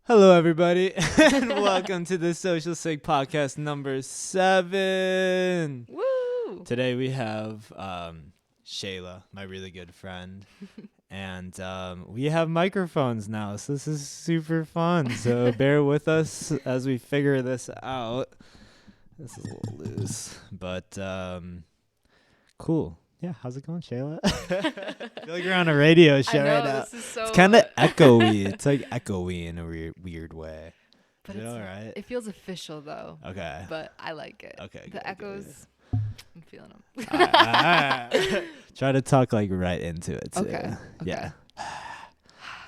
Hello, everybody, and welcome to the Social Sig Podcast number 7. Woo! Today we have Shayla, my really good friend, and we have microphones now, so this is super fun. So bear with us as we figure this out. This is a little loose, but cool. Yeah, how's it going, Shayla? I feel like we're on a radio show right now. This is so It's kind of echoey. It's like echoey in a weird way. But Is it all right? It feels official though. Okay. But I like it. Okay. The good, echoes, I'm feeling them. All right. Try to talk like right into it too. Okay. Yeah.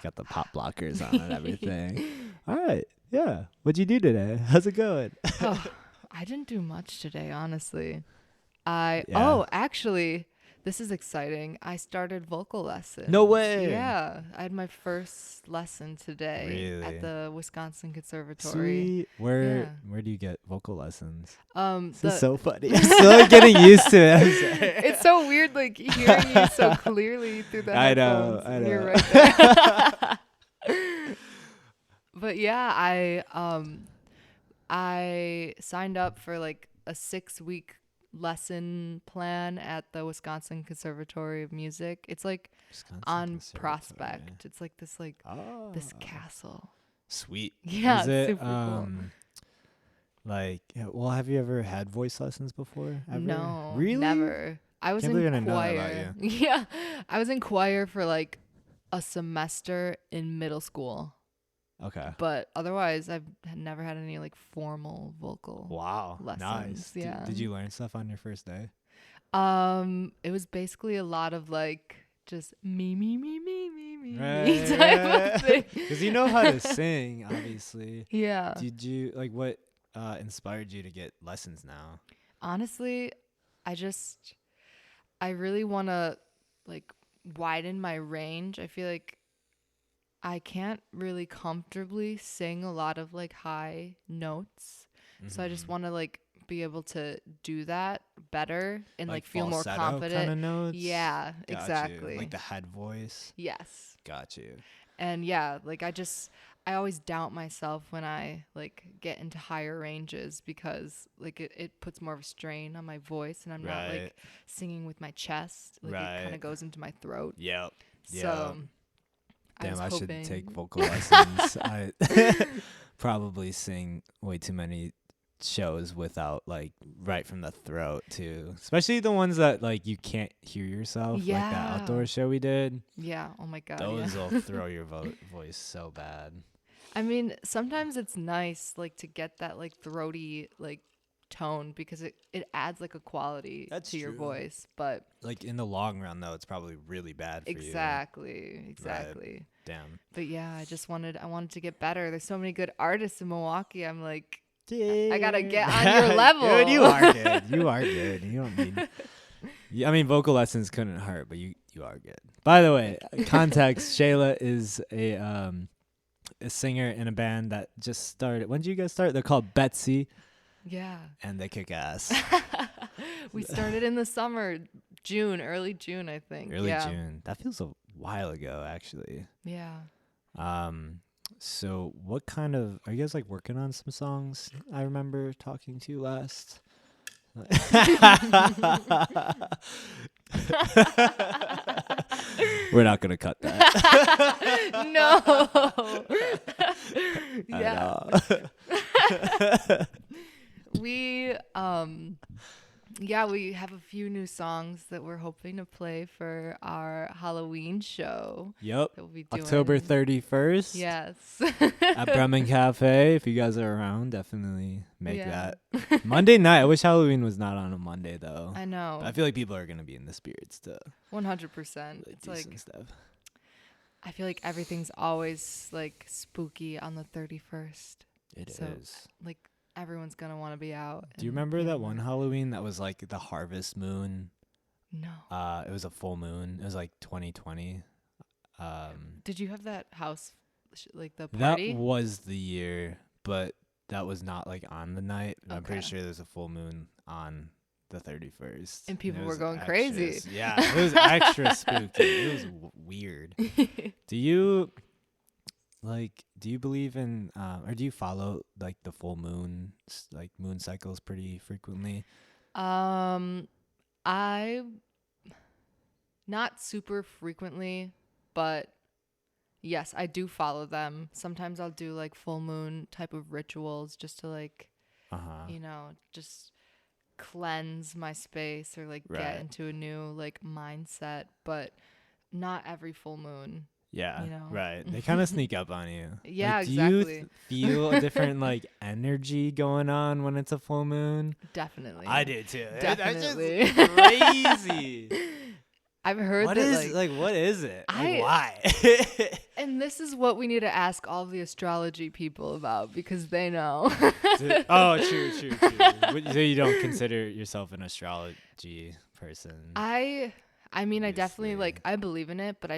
Got the pop blockers on and everything. All right. Yeah. What'd you do today? How's it going? Oh, I didn't do much today, honestly. Actually, this is exciting. I started vocal lessons. No way. Yeah. I had my first lesson today Really? at the Wisconsin Conservatory. Sweet. Where do you get vocal lessons? This is so funny. I'm still getting used to it. I'm sorry. It's so weird, like hearing you so clearly through the headphones. I know. You're right there. But yeah, I signed up for like a 6-week lesson plan at the Wisconsin Conservatory of Music. It's like on Prospect. It's like this this castle. Sweet. Yeah, is it, super cool. Have you ever had voice lessons before? Ever? No, Really? never. I was Can't believe I in didn't know that about choir. Yeah, I was in choir for like a semester in middle school. Okay. But otherwise, I've never had any like formal vocal Wow. lessons. Nice. Yeah. Did you learn stuff on your first day? It was basically a lot of like just me Right. type of thing. Because you know how to sing, obviously. Yeah. Did you what inspired you to get lessons now? Honestly, I really want to like widen my range. I feel like I can't really comfortably sing a lot of like high notes. Mm-hmm. So I just want to like be able to do that better and like feel more confident. Kind of notes? Yeah, Got exactly. You. Like the head voice? Yes. Got you. And yeah, like I always doubt myself when I like get into higher ranges because like it puts more of a strain on my voice and I'm not like singing with my chest. Like it kind of goes into my throat. Yep. So damn, I should take vocal lessons. I probably sing way too many shows without like right from the throat too, especially the ones that like you can't hear yourself. Yeah. Like that outdoor show we did. Yeah. Oh my god. Those will throw your voice so bad. I mean, sometimes it's nice like to get that like throaty like tone because it adds like a quality to your voice, but like in the long run though it's probably really bad for you. Exactly. Right. Damn. But yeah, I wanted to get better. There's so many good artists in Milwaukee. I'm like, I gotta get on your level. Dude, you are good. You are good. You don't need. I mean, vocal lessons couldn't hurt, but you are good. By the way, context: Shayla is a singer in a band that just started. When did you guys start? They're called Betsie. Yeah. And they kick ass. We started in the summer, early June, I think. Early June. That feels a while ago, actually. Yeah. So what kind of, are you guys like working on some songs? I remember talking to you last. We're not going to cut that. No. Yeah. We have a few new songs that we're hoping to play for our Halloween show. Yep. That we'll be doing. October 31st. Yes. At Bremen Cafe. If you guys are around, definitely make that. Monday night. I wish Halloween was not on a Monday though. I know. But I feel like people are going to be in the spirits to 100%. Really it's like stuff. I feel like everything's always like spooky on the 31st. It is. Like everyone's going to want to be out. Do you remember that one Halloween that was like the harvest moon? No. It was a full moon. It was like 2020. Did you have that house, like the party? That was the year, but that was not like on the night. Okay. I'm pretty sure there's a full moon on the 31st. And people were going crazy. Yeah, it was extra spooky. It was weird. Do you like, do you believe in, or do you follow like the full moon, like moon cycles pretty frequently? Um, I not super frequently, but yes, I do follow them. Sometimes I'll do like full moon type of rituals just to like, Uh-huh. just cleanse my space or like get Right. into a new like mindset, but not every full moon, Yeah, you know. right. They kind of sneak up on you. Yeah, Like, do you exactly. feel a different like energy going on when it's a full moon? Definitely. I do too. Definitely. That's just crazy. I've heard What that is like what is it? Like why? and this is what we need to ask all the astrology people about because they know. Oh, true. So you don't consider yourself an astrology person? I mean, I definitely Obviously. like I believe in it, but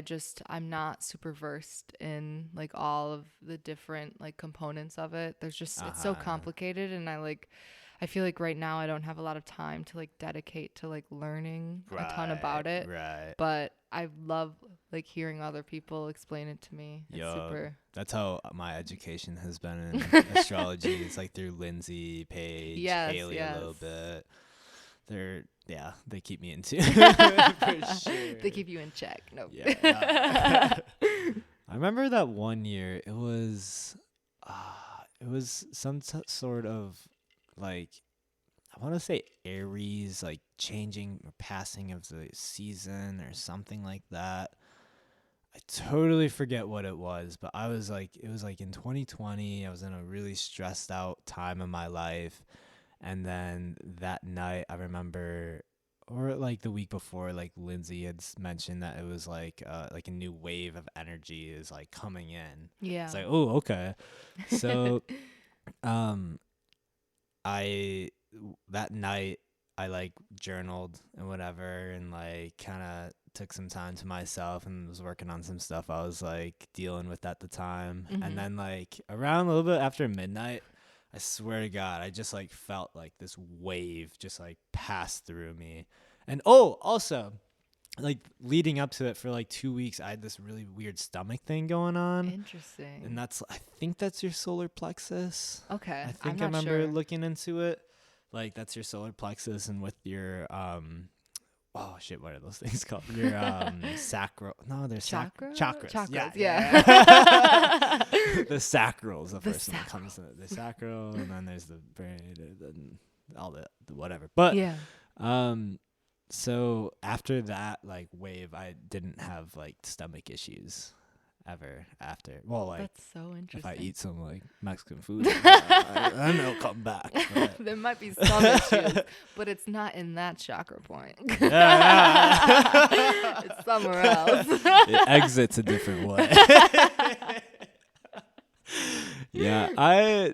I'm not super versed in like all of the different like components of it. There's just it's so complicated, and I feel like right now I don't have a lot of time to like dedicate to like learning a ton about it. Right. But I love like hearing other people explain it to me. It's super. That's how my education has been in astrology. It's like through Lindsay, Paige, Haley a little bit. They keep me in tune for sure. They keep you in check. Nope. Yeah. I remember that one year. It was some sort of like I want to say Aries, like changing or passing of the season or something like that. I totally forget what it was, but it was like in 2020. I was in a really stressed out time in my life. And then that night, I remember, or like the week before, like Lindsay had mentioned that it was like a new wave of energy is like coming in. Yeah. It's like, oh, okay. So, I that night I like journaled and whatever, and like kind of took some time to myself and was working on some stuff I was like dealing with at the time. And then like around a little bit after midnight, I swear to God, I just like felt like this wave just like pass through me. And also, like leading up to it for like 2 weeks, I had this really weird stomach thing going on. Interesting. And I think that's your solar plexus. Okay. I think I remember looking into it. Like that's your solar plexus, and with your oh shit, what are those things called? Your sacral. No, they're chakras. Chakras. Yeah. The sacral's the first one that comes to the sacral, and then there's the brain, and all the whatever. But yeah. So after that like wave, I didn't have like stomach issues ever after. Well, like that's so interesting. if I eat some like Mexican food, then it'll come back. There might be some issues, but it's not in that chakra point. Yeah. It's somewhere else. It exits a different way. Yeah, I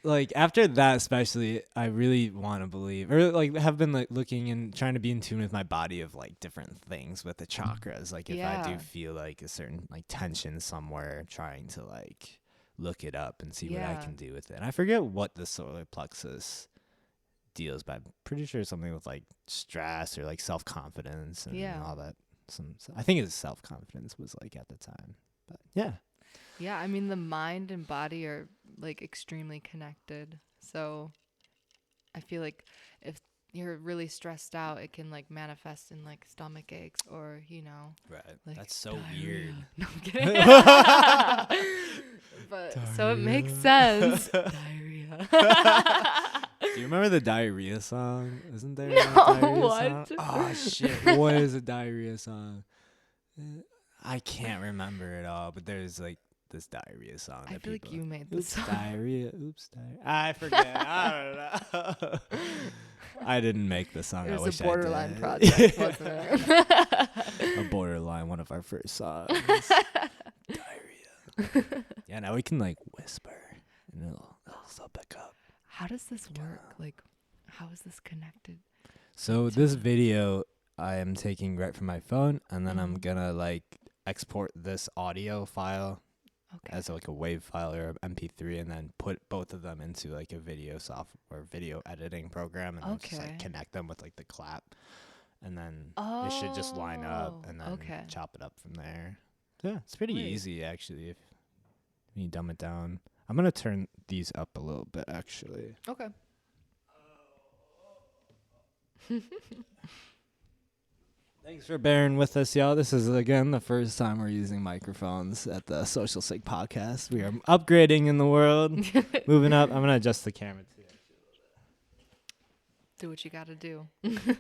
like after that especially, I really want to believe, or like have been like looking and trying to be in tune with my body of like different things with the chakras. Like if I do feel like a certain like tension somewhere, trying to like look it up and see what I can do with it. And I forget what the solar plexus deals, but I'm pretty sure it's something with like stress or like self-confidence and all that. I think it's self-confidence was like at the time, but yeah. Yeah, I mean the mind and body are like extremely connected. So I feel like if you're really stressed out, it can like manifest in like stomach aches or, Right. Like That's so diarrhea. weird. No, I'm kidding. But so it makes sense. Diarrhea. Do you remember the diarrhea song? Isn't there a No, diarrhea what? song? Oh shit. What is a diarrhea song? I can't remember it all, but there's like this diarrhea song. I feel like you made this song. Diarrhea. Oops, diarrhea. I forget. I don't know. I didn't make the song. It I was wish a borderline I did. project, wasn't it? A borderline, one of our first songs. Diarrhea. Yeah, now we can like whisper and it'll still pick up. How does this work? Like, how is this connected? So this video I am taking right from my phone, and then I'm gonna like export this audio file as like a WAV file or MP3, and then put both of them into like a video software, video editing program, and then just like connect them with like the clap, and then it should just line up, and then chop it up from there. Yeah, it's pretty easy actually. when you dumb it down. I'm gonna turn these up a little bit, actually. Okay. Thanks for bearing with us, y'all. This is, again, the first time we're using microphones at the Social Sig podcast. We are upgrading in the world, moving up. I'm going to adjust the camera, too. Do what you got to do. That's a little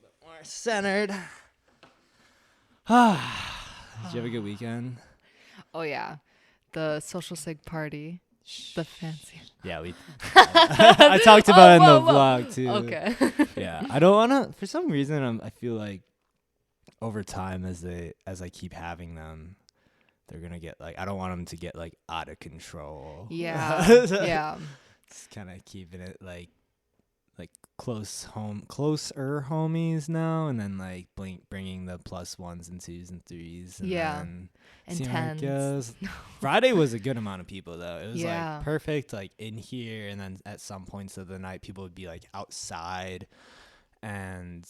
bit more centered. Did you have a good weekend? Oh, yeah. The Social Sig party. The fancy. Yeah, I talked about it in the whoa. vlog, too. Okay. Yeah, I don't want to, for some reason, I feel like over time as I keep having them, they're going to get, like, I don't want them to get, like, out of control. Yeah. Yeah. Just kind of keeping it, like closer homies now, and then, like, bringing the +1s and 2s and 3s. And then and seeing how it 10s. goes. Friday was a good amount of people, though. It was, Yeah. like, perfect, like, in here, and then at some points of the night, people would be, like, outside, and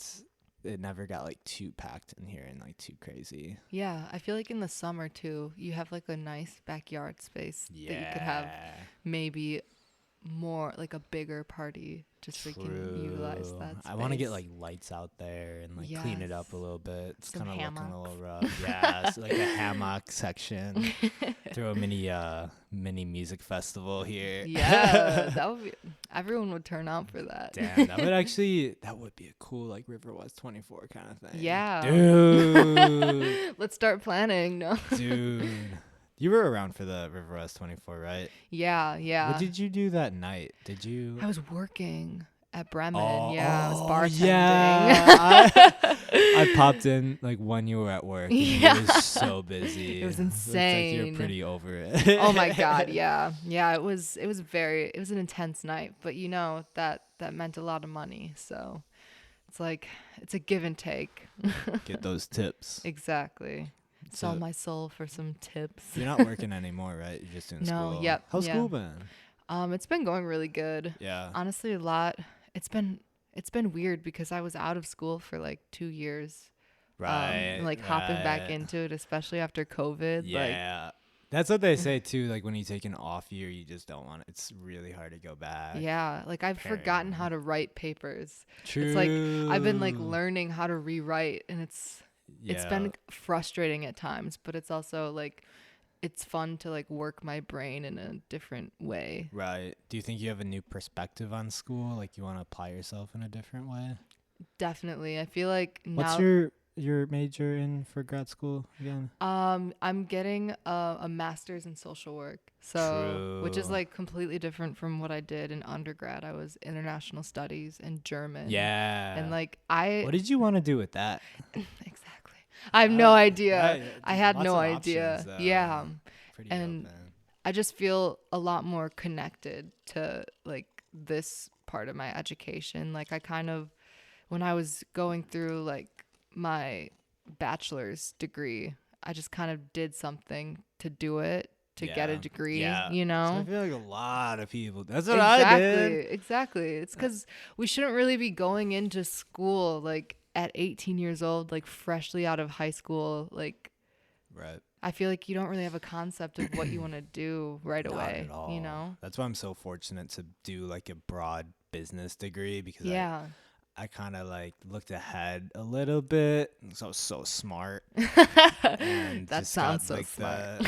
it never got, like, too packed in here and, like, too crazy. Yeah. I feel like in the summer, too, you have, like, a nice backyard space that you could have maybe more, like, a bigger party, just so you can utilize that space. I want to get, like, lights out there and, like, clean it up a little bit. It's Some kind of looking a little hammocks. rough. Yeah, it's like a hammock section. Throw a mini music festival here. Yeah, that would be. Everyone would turn out for that. Damn, that would be a cool, like, River West 24 kind of thing. Yeah. Dude. Let's start planning. No. Dude. You were around for the River West 24, right? Yeah. What did you do that night? Did you? I was working at Bremen. Oh, I was bartending. Yeah. I popped in, like, when you were at work. And Yeah. It was so busy. It was Looks like you're insane. pretty over it. Oh my God. Yeah. Yeah. It was an intense night, but that meant a lot of money. So it's like, it's a give and take. Get those tips. Exactly. Sell So- my soul for some tips. You're not working anymore, right? You're just doing No, school. yep, How's yeah. school been? It's been going really good. Yeah. Honestly, a lot. It's been weird because I was out of school for like 2 years. Right. Like hopping back into it, especially after COVID. Yeah. That's what they say too. Like when you take an off year, you just don't want it. It's really hard to go back. Yeah. Like I've forgotten how to write papers. True. It's like I've been like learning how to rewrite, and it's been frustrating at times, but it's also like it's fun to like work my brain in a different way. Right. Do you think you have a new perspective on school? Like you want to apply yourself in a different way? Definitely. I feel like What's now your major in for grad school again? I'm getting a master's in social work. So which is True. like completely different from what I did in undergrad. I was international studies and German. Yeah. And like what did you want to do with that? Exactly. I have no idea. I had lots no of idea. options, though. Yeah. Pretty And open. I just feel a lot more connected to like this part of my education. Like I kind of, when I was going through like my bachelor's degree, I just kind of did something to do it, to get a degree, you know? So I feel like a lot of people. That's what I did. Exactly. It's because we shouldn't really be going into school like at 18 years old, like freshly out of high school. Like, Right. I feel like you don't really have a concept of what you want to do right Not away, at all. you know? That's why I'm so fortunate to do like a broad business degree because Yeah. I kind of like looked ahead a little bit. So I was so smart. And That just sounds got, so like, smart.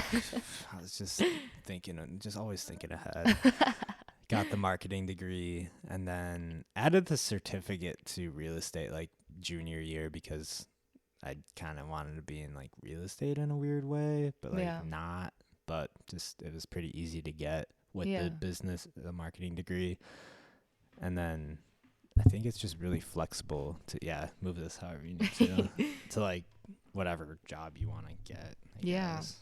I was just just always thinking ahead. Got the marketing degree and then added the certificate to real estate like junior year because I kind of wanted to be in like real estate in a weird way, but like not. But just it was pretty easy to get with the marketing degree. And then I think it's just really flexible to move this however you need to to like whatever job you want to get. I guess.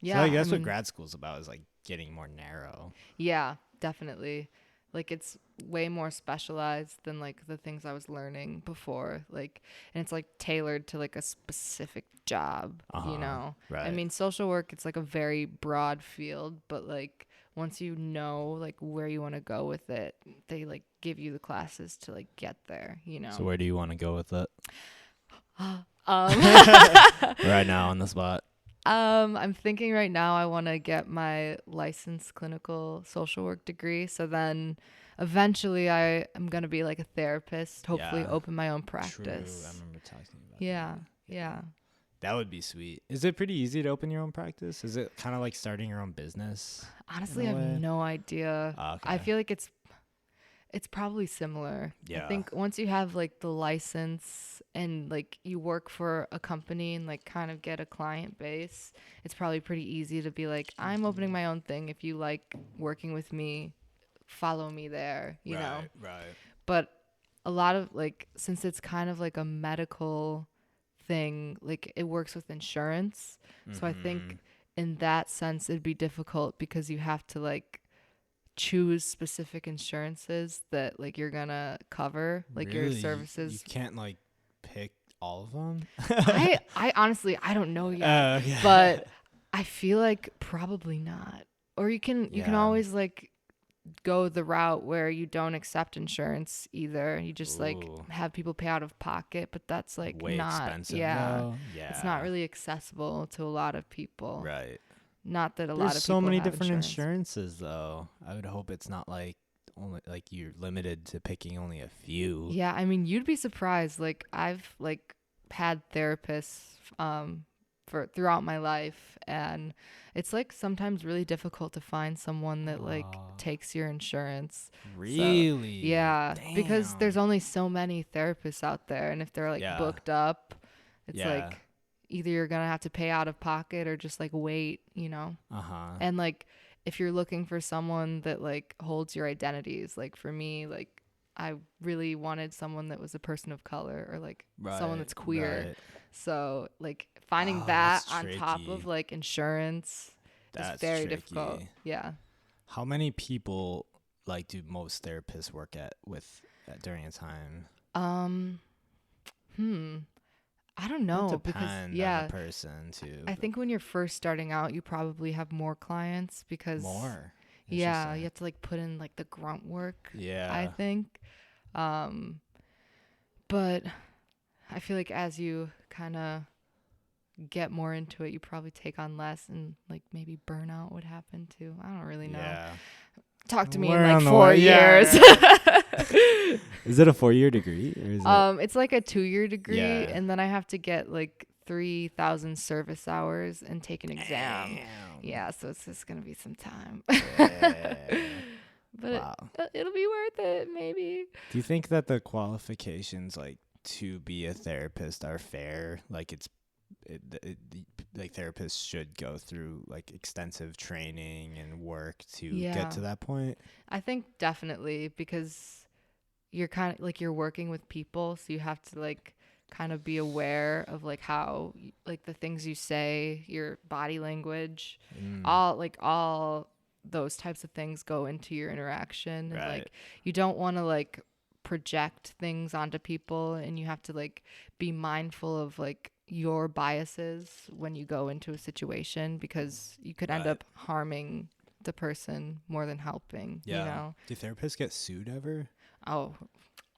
Yeah. So I guess what grad school's about is like getting more narrow. Yeah, definitely. Like it's way more specialized than like the things I was learning before. Like, and it's like tailored to like a specific job, you know? Right. I mean, social work, it's like a very broad field, but like once you know like where you want to go with it, they like give you the classes to like get there, you know? So where do you want to go with it? Um, Right now on the spot. I'm thinking right now I want to get my licensed clinical social work degree. So then eventually I am going to be like a therapist, hopefully Yeah. open my own True. I practice. remember talking about Yeah. that. Yeah. That would be sweet. Is it pretty easy to open your own practice? Is it kind of like starting your own business? Honestly, in I a have way? no idea. Okay. I feel like it's probably similar. Yeah. I think once you have like the license and like you work for a company and like kind of get a client base, it's probably pretty easy to be like, I'm opening my own thing. If you like working with me, follow me there, you know? Right. But a lot of like, since it's kind of like a medical thing, like it works with insurance. So I think in that sense, it'd be difficult because you have to like choose specific insurances that like you're gonna cover like your Really? You services. can't like pick all of them? I honestly I don't know yet, Yeah. but I feel like probably not. Or you can Yeah. always like go the route where you don't accept insurance either. You just like Ooh. have people pay out of pocket, but that's like Way not expensive yeah. though. Yeah. It's not really accessible to a lot of people. Right. Not that a lot There's of so people many have different insurance. insurances though. I would hope it's not like only like you're limited to picking only a few. Yeah, I mean, you'd be surprised. Like I've like had therapists for throughout my life, and it's like sometimes really difficult to find someone that like takes your insurance. Really? Yeah, because Damn. there's only so many therapists out there, and if they're like Yeah. booked up, it's Yeah. like either you're gonna have to pay out of pocket or just like wait, you know. Uh-huh. And like if you're looking for someone that like holds your identities, like for me, like I really wanted someone that was a person of color or like someone that's queer. Right. So like finding Oh, that that's on top of tricky. like insurance That's is very tricky. difficult. Yeah. How many people like do most therapists work during a time? I don't know It because depends on the person too. I think when you're first starting out, you probably have more clients because more. yeah, Interesting. you have to like put in like the grunt work. Yeah. I think. But I feel like as you kind of get more into it, you probably take on less and like maybe burnout would happen too. I don't really know. Yeah. Talk to me We're in like on the 4 way. years. Is it a 4-year degree or is it? It's like a 2-year degree, Yeah. and then I have to get like 3,000 service hours and take an exam. Damn. Yeah, so it's just gonna be some time. Yeah. But Wow. it'll be worth it, maybe. Do you think that the qualifications like to be a therapist are fair? Like like therapists should go through like extensive training and work to get to that point? I think definitely because you're kind of like you're working with people, so you have to like kind of be aware of like how like the things you say, your body language, all those types of things go into your interaction. Right. And like you don't want to like project things onto people, and you have to like be mindful of like your biases when you go into a situation because you could end up harming the person more than helping. Yeah. You know? Do therapists get sued ever? Oh,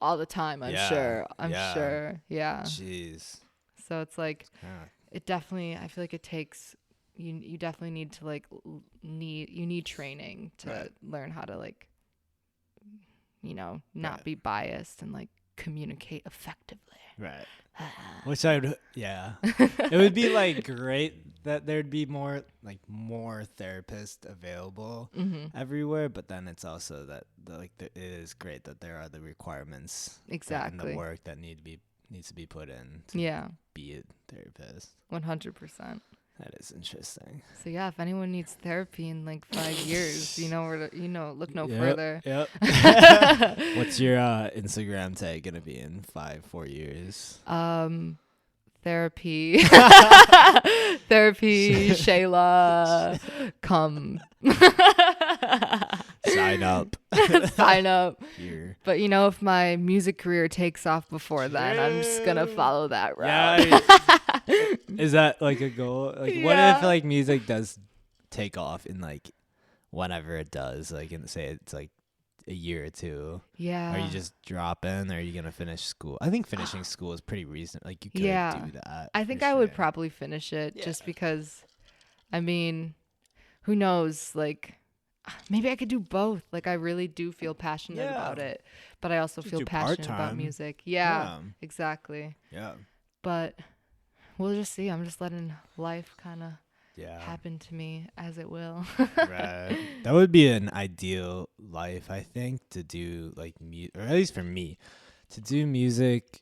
all the time, I'm sure. I'm sure. Yeah. Jeez. So it's like Yeah. it definitely I feel like it takes you definitely need to like need training to learn how to like not be biased and like communicate effectively. Right. Which it would be like great that there'd be more therapists available everywhere, but then it's also that it is great that there are the requirements and the work that needs to be put in to be a therapist. 100%. That is interesting. So yeah, if anyone needs therapy in like 5 years, look no further. Yep. What's your Instagram tag gonna be in 4 years? Therapy, Shayla, come. Sign up. Sign up. Here. But if my music career takes off before then, I'm just gonna follow that route. Yeah. Is that like a goal? Like, what if like music does take off in like whenever it does? Like, say it's like a year or two. Yeah. Are you just dropping? Or are you gonna finish school? I think finishing school is pretty reasonable. Like, you could do that. I think I would probably finish it just because I mean, who knows? Like, maybe I could do both. Like, I really do feel passionate about it, but I also Just feel do passionate about part-time. music. Yeah, exactly. Yeah. But we'll just see. I'm just letting life kind of Yeah. happen to me as it will. Right. That would be an ideal life, I think, to do like or at least for me, to do music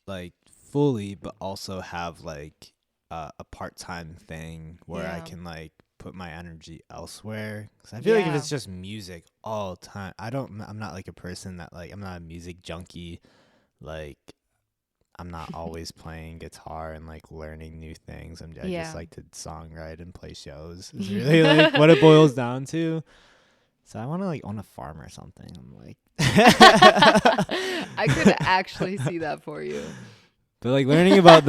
like fully, but also have like a part-time thing where I Yeah. can like put my energy elsewhere. Cause I feel like if it's just music all the time, I'm not like a person that like, I'm not a music junkie. Like, I'm not always playing guitar and like learning new things. I just like to songwrite and play shows. Is really like what it boils down to. So I want to like own a farm or something. I'm like, I could actually see that for you. but like learning about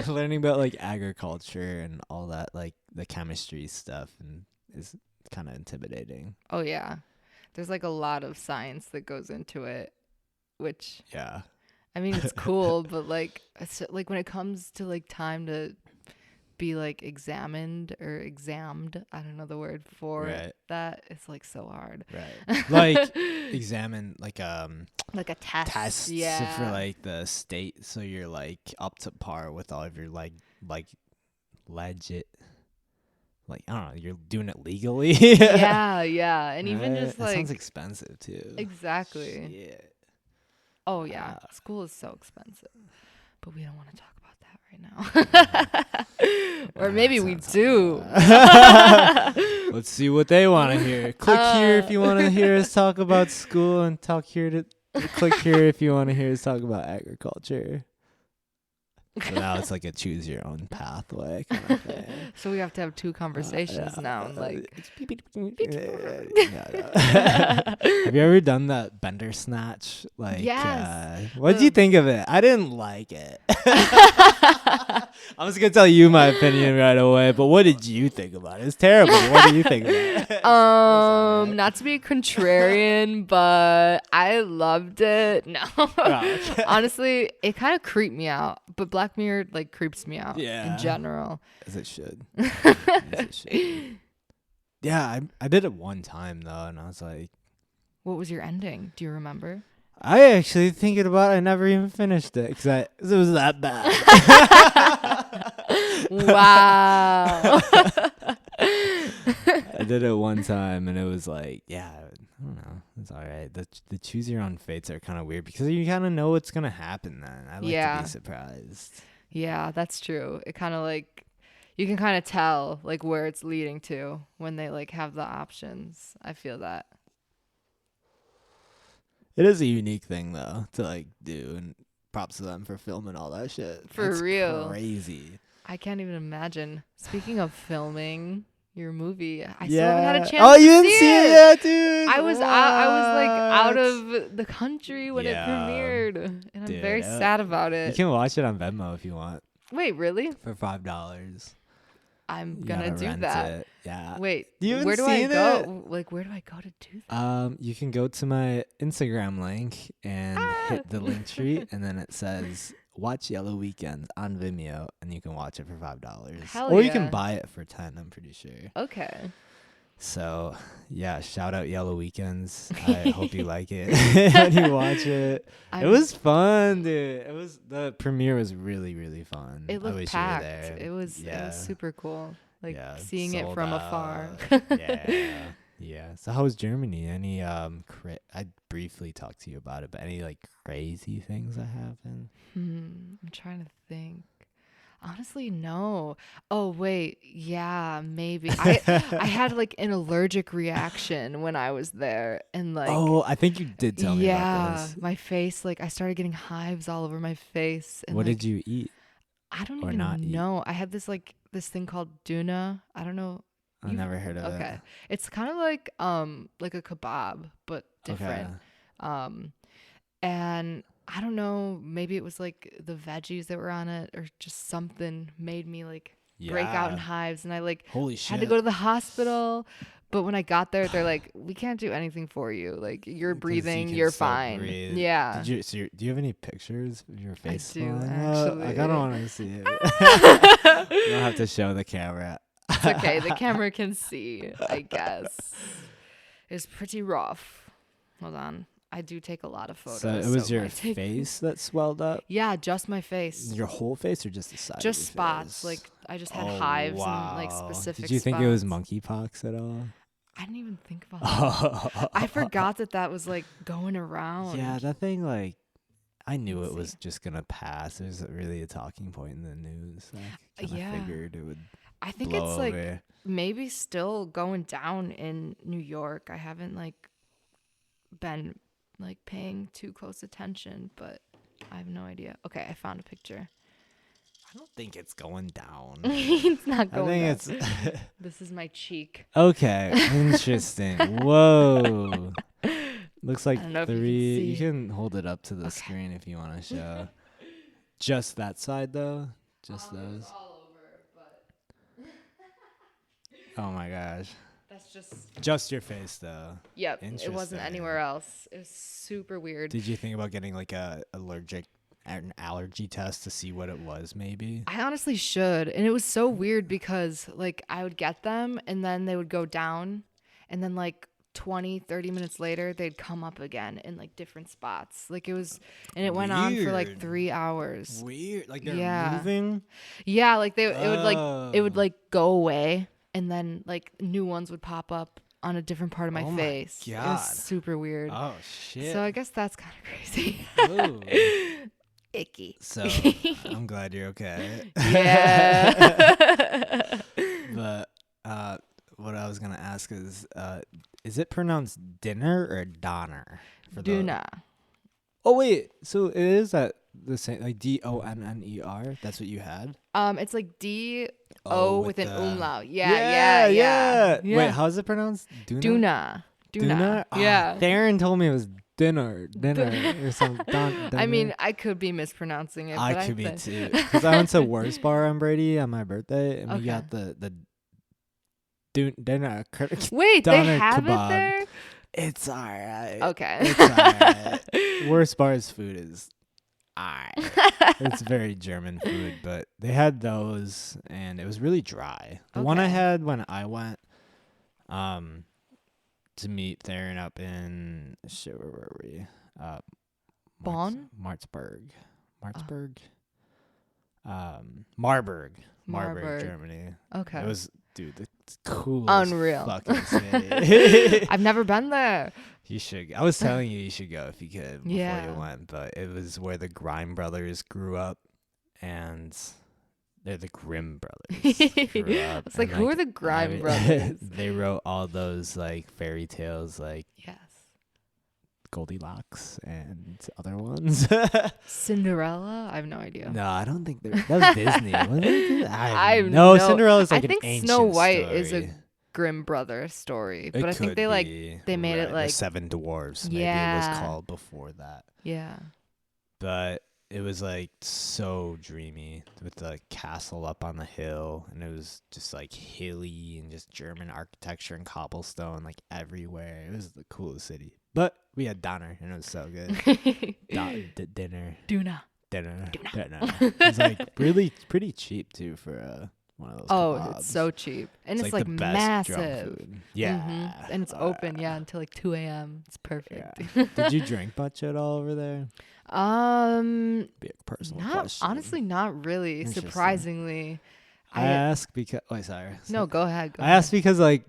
learning about like agriculture and all that, like the chemistry stuff, and is kind of intimidating. Oh yeah, there's like a lot of science that goes into it, which Yeah. I mean it's cool, but like it's like when it comes to like time to be like examined or examined, I don't know the word for that, it's like so hard. Right. Like examine like like a test. For like the state, so you're like up to par with all of your like legit, like I don't know, you're doing it legally. yeah, and even just like that sounds expensive too. Exactly. Shit. Oh yeah, school is so expensive, but we don't want to talk about that right now. Or maybe we do. Let's see what they want to hear. Click here if you want to hear us talk about school, and click here if you want to hear us talk about agriculture. So now it's like a choose your own pathway kind of thing. So we have to have two conversations now. Like, have you ever done that bender snatch? Like, yes. What did you think of it? I didn't like it. I'm just gonna tell you my opinion right away. But what did you think about it? It's terrible. What do you think about it? Not to be contrarian, but I loved it. No, honestly, it kind of creeped me out. But Black Mirror like creeps me out in general. As it should. Yeah, I did it one time though, and I was like, what was your ending? Do you remember? I actually thinking about it, I never even finished it because it was that bad. Wow. I did it one time and it was like, yeah, I don't know, it's all right. The choose your own fates are kind of weird because you kind of know what's gonna happen. Then I like to be surprised. Yeah, that's true. It kind of like you can kind of tell like where it's leading to when they like have the options. I feel that. It is a unique thing though to like do, and props to them for filming all that shit. For real. Crazy. I can't even imagine. Speaking of filming your movie, I still haven't had a chance to see it. Oh, you didn't see it yet, dude? I was like out of the country when it premiered, and I'm very sad about it. You can watch it on Venmo if you want. Wait, really? For $5. I'm gonna do that. It. Yeah. Wait, where do I go? Like, where do I go to do that? You can go to my Instagram link and hit the link tree, and then it says "Watch Yellow Weekends" on Vimeo, and you can watch it for $5. Or you can buy it for $10. I'm pretty sure. Okay. So yeah, shout out Yellow Weekends. I hope you like it when you watch it. It was fun, dude. The premiere was really, really fun. It looked packed. It was super cool. Like seeing it from afar. Yeah. So how was Germany? Any I briefly talked to you about it, but any like crazy things that happened? I'm trying to think. Honestly, no. Oh wait, yeah, maybe. I had like an allergic reaction when I was there, and like. Oh, I think you did tell me about this. Yeah, my face, like I started getting hives all over my face. And, what did you eat? I don't even know. I had this thing called Duna. I don't know. I never heard of it. Okay, it's kind of like a kebab but different. Okay. And I don't know, maybe it was like the veggies that were on it or just something made me like break out in hives, and I like holy shit had to go to the hospital. But when I got there, they're like, we can't do anything for you. Like, you're 'Cause breathing, can you're still fine. breathe. Yeah. Do you have any pictures of your face? do, falling out? actually. I kind of want to see it. You don't have to show the camera. It's okay. The camera can see, I guess. It's pretty rough. Hold on. I do take a lot of photos. So it was it your might take- face that swelled up? Yeah, just my face. Your whole face or just the side? Just of your spots. face? Like, I just had Oh, hives wow. and, like, specific Did you think it was spots. monkeypox at all? I didn't even think about that. I forgot that was, like, going around. Yeah, that thing, like, I knew Let's it was see. just going to pass. There's really a talking point in the news. I kind of Yeah. figured it would I think blow it's, like, over. maybe still going down in New York. I haven't, like, been, like, paying too close attention, but I have no idea. Okay, I found a picture. I don't think it's going down. It's not I going think down. it's... This is my cheek. Okay, interesting. Whoa. Looks like I don't know if you can 3. You see. can hold it up to the screen if you want to show. Just that side, though? Just those? All over, but Oh, my gosh. that's just... Just your face, though. Yep, it wasn't Interesting. anywhere else. It was super weird. Did you think about getting, like, an allergy test to see what it was, maybe? I honestly should. And it was so weird because, like, I would get them and then they would go down. And then, like, 20, 30 minutes later, they'd come up again in, like, different spots. Like, it was... And it went on for, like, Weird. 3 hours. Weird. Like, they're Yeah. moving? Yeah, like, it would, like... It would, Oh. like, go away. And then, like, new ones would pop up on a different part of my Oh my face. It God. was super weird. Oh, shit. So I guess that's kind of crazy. Ooh. Icky. So, I'm glad you're okay. Yeah. But what I was gonna ask is it pronounced dinner or donner? Duna. Oh wait, so it is that the same, like DONNER? That's what you had? It's like D-O with an the- umlaut. Yeah. Wait, how's it pronounced? Duna. Duna? Yeah. Theron told me it was dinner or something. I mean, I could be mispronouncing it. I but could be think- too. Because I went to Worst Bar on Brady on my birthday, and we Okay. got the dinner. Wait, they doner have kebab. it there? It's alright. Okay. It's alright. Worst Bar's food is alright. It's very German food, but they had those, and it was really dry. The one I Okay. had when I went to meet Theron up in shit, where were we? Bonn? Marburg. Marburg. Marburg, Germany. Okay. It was, dude, the coolest Unreal. fucking city. I've never been there. You should. I was telling you should go if you could before Yeah. you went, but it was where the Grime brothers grew up, and they're the Grimm brothers. Grew up, It's like, and, who are the Grime brothers? They wrote all those like fairy tales, like Yes. Goldilocks and other ones. Cinderella? I have no idea. No, I don't think that was Disney. Was it? I have no, no- Cinderella's like I an think ancient Snow White is a story. Grimm brother story, It but I think could they like be, they made it right, like the Seven Dwarfs. Maybe it Yeah. was called before that, yeah. but it was like so dreamy with the castle up on the hill, and it was just like hilly and just German architecture and cobblestone like everywhere. It was the coolest city. But we had Donner, and it was so good. Dinner. Duna. It was like really pretty cheap too for one of those. Oh, kebabs. it's so cheap. And it's the like best drunk massive. food. Yeah. Mhm. And it's open, yeah, until like 2 a.m. It's perfect. Yeah. Did you drink much at all over there? Be a personal Not question. honestly, not really. Interesting. Surprisingly. I ask because. Oh, sorry. No, go ahead. Go I asked because like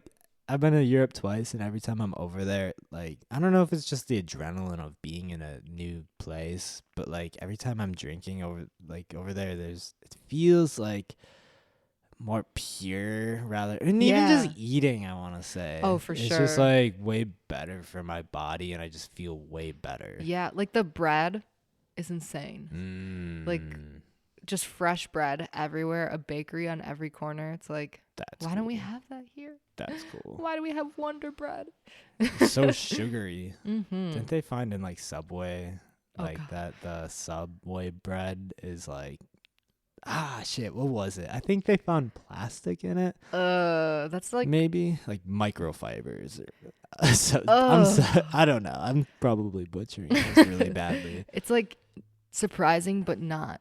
I've been to Europe twice, and every time I'm over there, like I don't know if it's just the adrenaline of being in a new place, but like every time I'm drinking over there, it feels like more pure rather, and even Yeah. just eating. I want to say. Oh, for it's just sure. like way better for my body, and I just feel way better. Yeah, like the bread is insane. Like, Mm, Just fresh bread everywhere, a bakery on every corner. It's like, that's why don't we cool. have that here? That's cool. Why do we have Wonder Bread? It's so sugary. Mm-hmm. Didn't they find in like Subway, Oh, like God. that the Subway bread is like shit, what was it? I think they found plastic in it. That's like Maybe like microfibers. So ugh. I don't know. I'm probably butchering this really badly. It's like surprising but not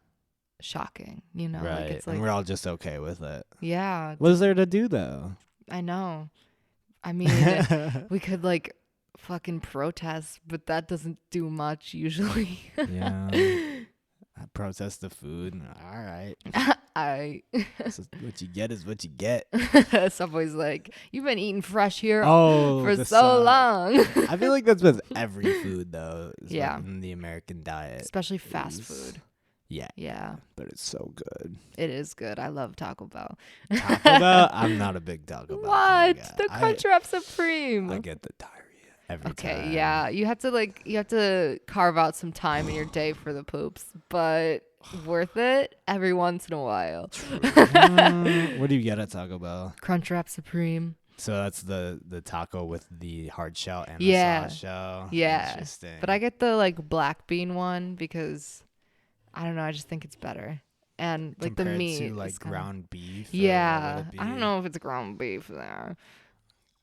shocking, Like Right. it's And like we're all just okay with it. yeah, What is there to do though? I know. I mean, we could like fucking protest, but that doesn't do much usually. Yeah. I protest the food. All right. What you get is what you get. Subway's like, you've been eating fresh here Oh, for so long. I feel like that's with every food though. Yeah. In the American diet. Especially fast food. Yeah. Yeah. But it's so good. It is good. I love Taco Bell. Taco Bell? I'm not a big Taco Bell What? guy. The Crunchwrap Supreme. I get the diarrhea every Okay, time. yeah. You have to carve out some time in your day for the poops, but worth it every once in a while. What do you get at Taco Bell? Crunchwrap Supreme. So that's the taco with the hard shell and Yeah. the soft shell. Yeah. Interesting. But I get the like black bean one because I don't know, I just think it's better. And like compared the meat to is like kinda- ground beef. or Yeah. what would it I don't be? know if it's ground beef there.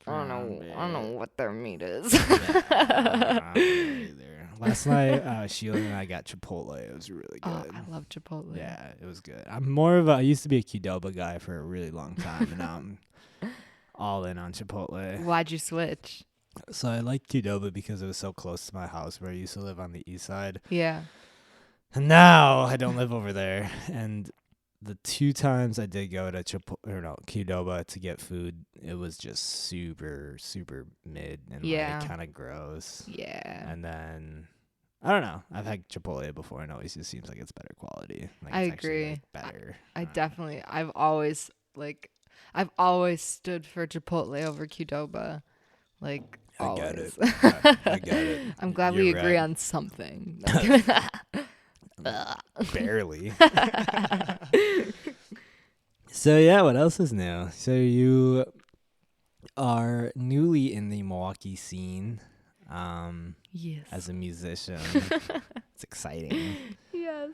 I don't know what their meat is. Yeah, I don't know either. Last night, Sheila and I got Chipotle. It was really Oh, good. I love Chipotle. Yeah, it was good. I used to be a Qdoba guy for a really long time, and now I'm all in on Chipotle. Why'd you switch? So I liked Qdoba because it was so close to my house where I used to live on the east side. Yeah. And now I don't live over there. And the 2 times I did go to Qdoba to get food, it was just super, super mid and like kind of gross. Yeah. And then I don't know. I've had Chipotle before, and it always just seems like it's better quality. Like, I it's actually, agree. like, better. I definitely. I've always stood for Chipotle over Qdoba. Like I get it. always. I get it. I'm glad You're we agree right. on something. Barely. So yeah, what else is new? So you are newly in the Milwaukee scene. Yes. As a musician. It's exciting. Yes.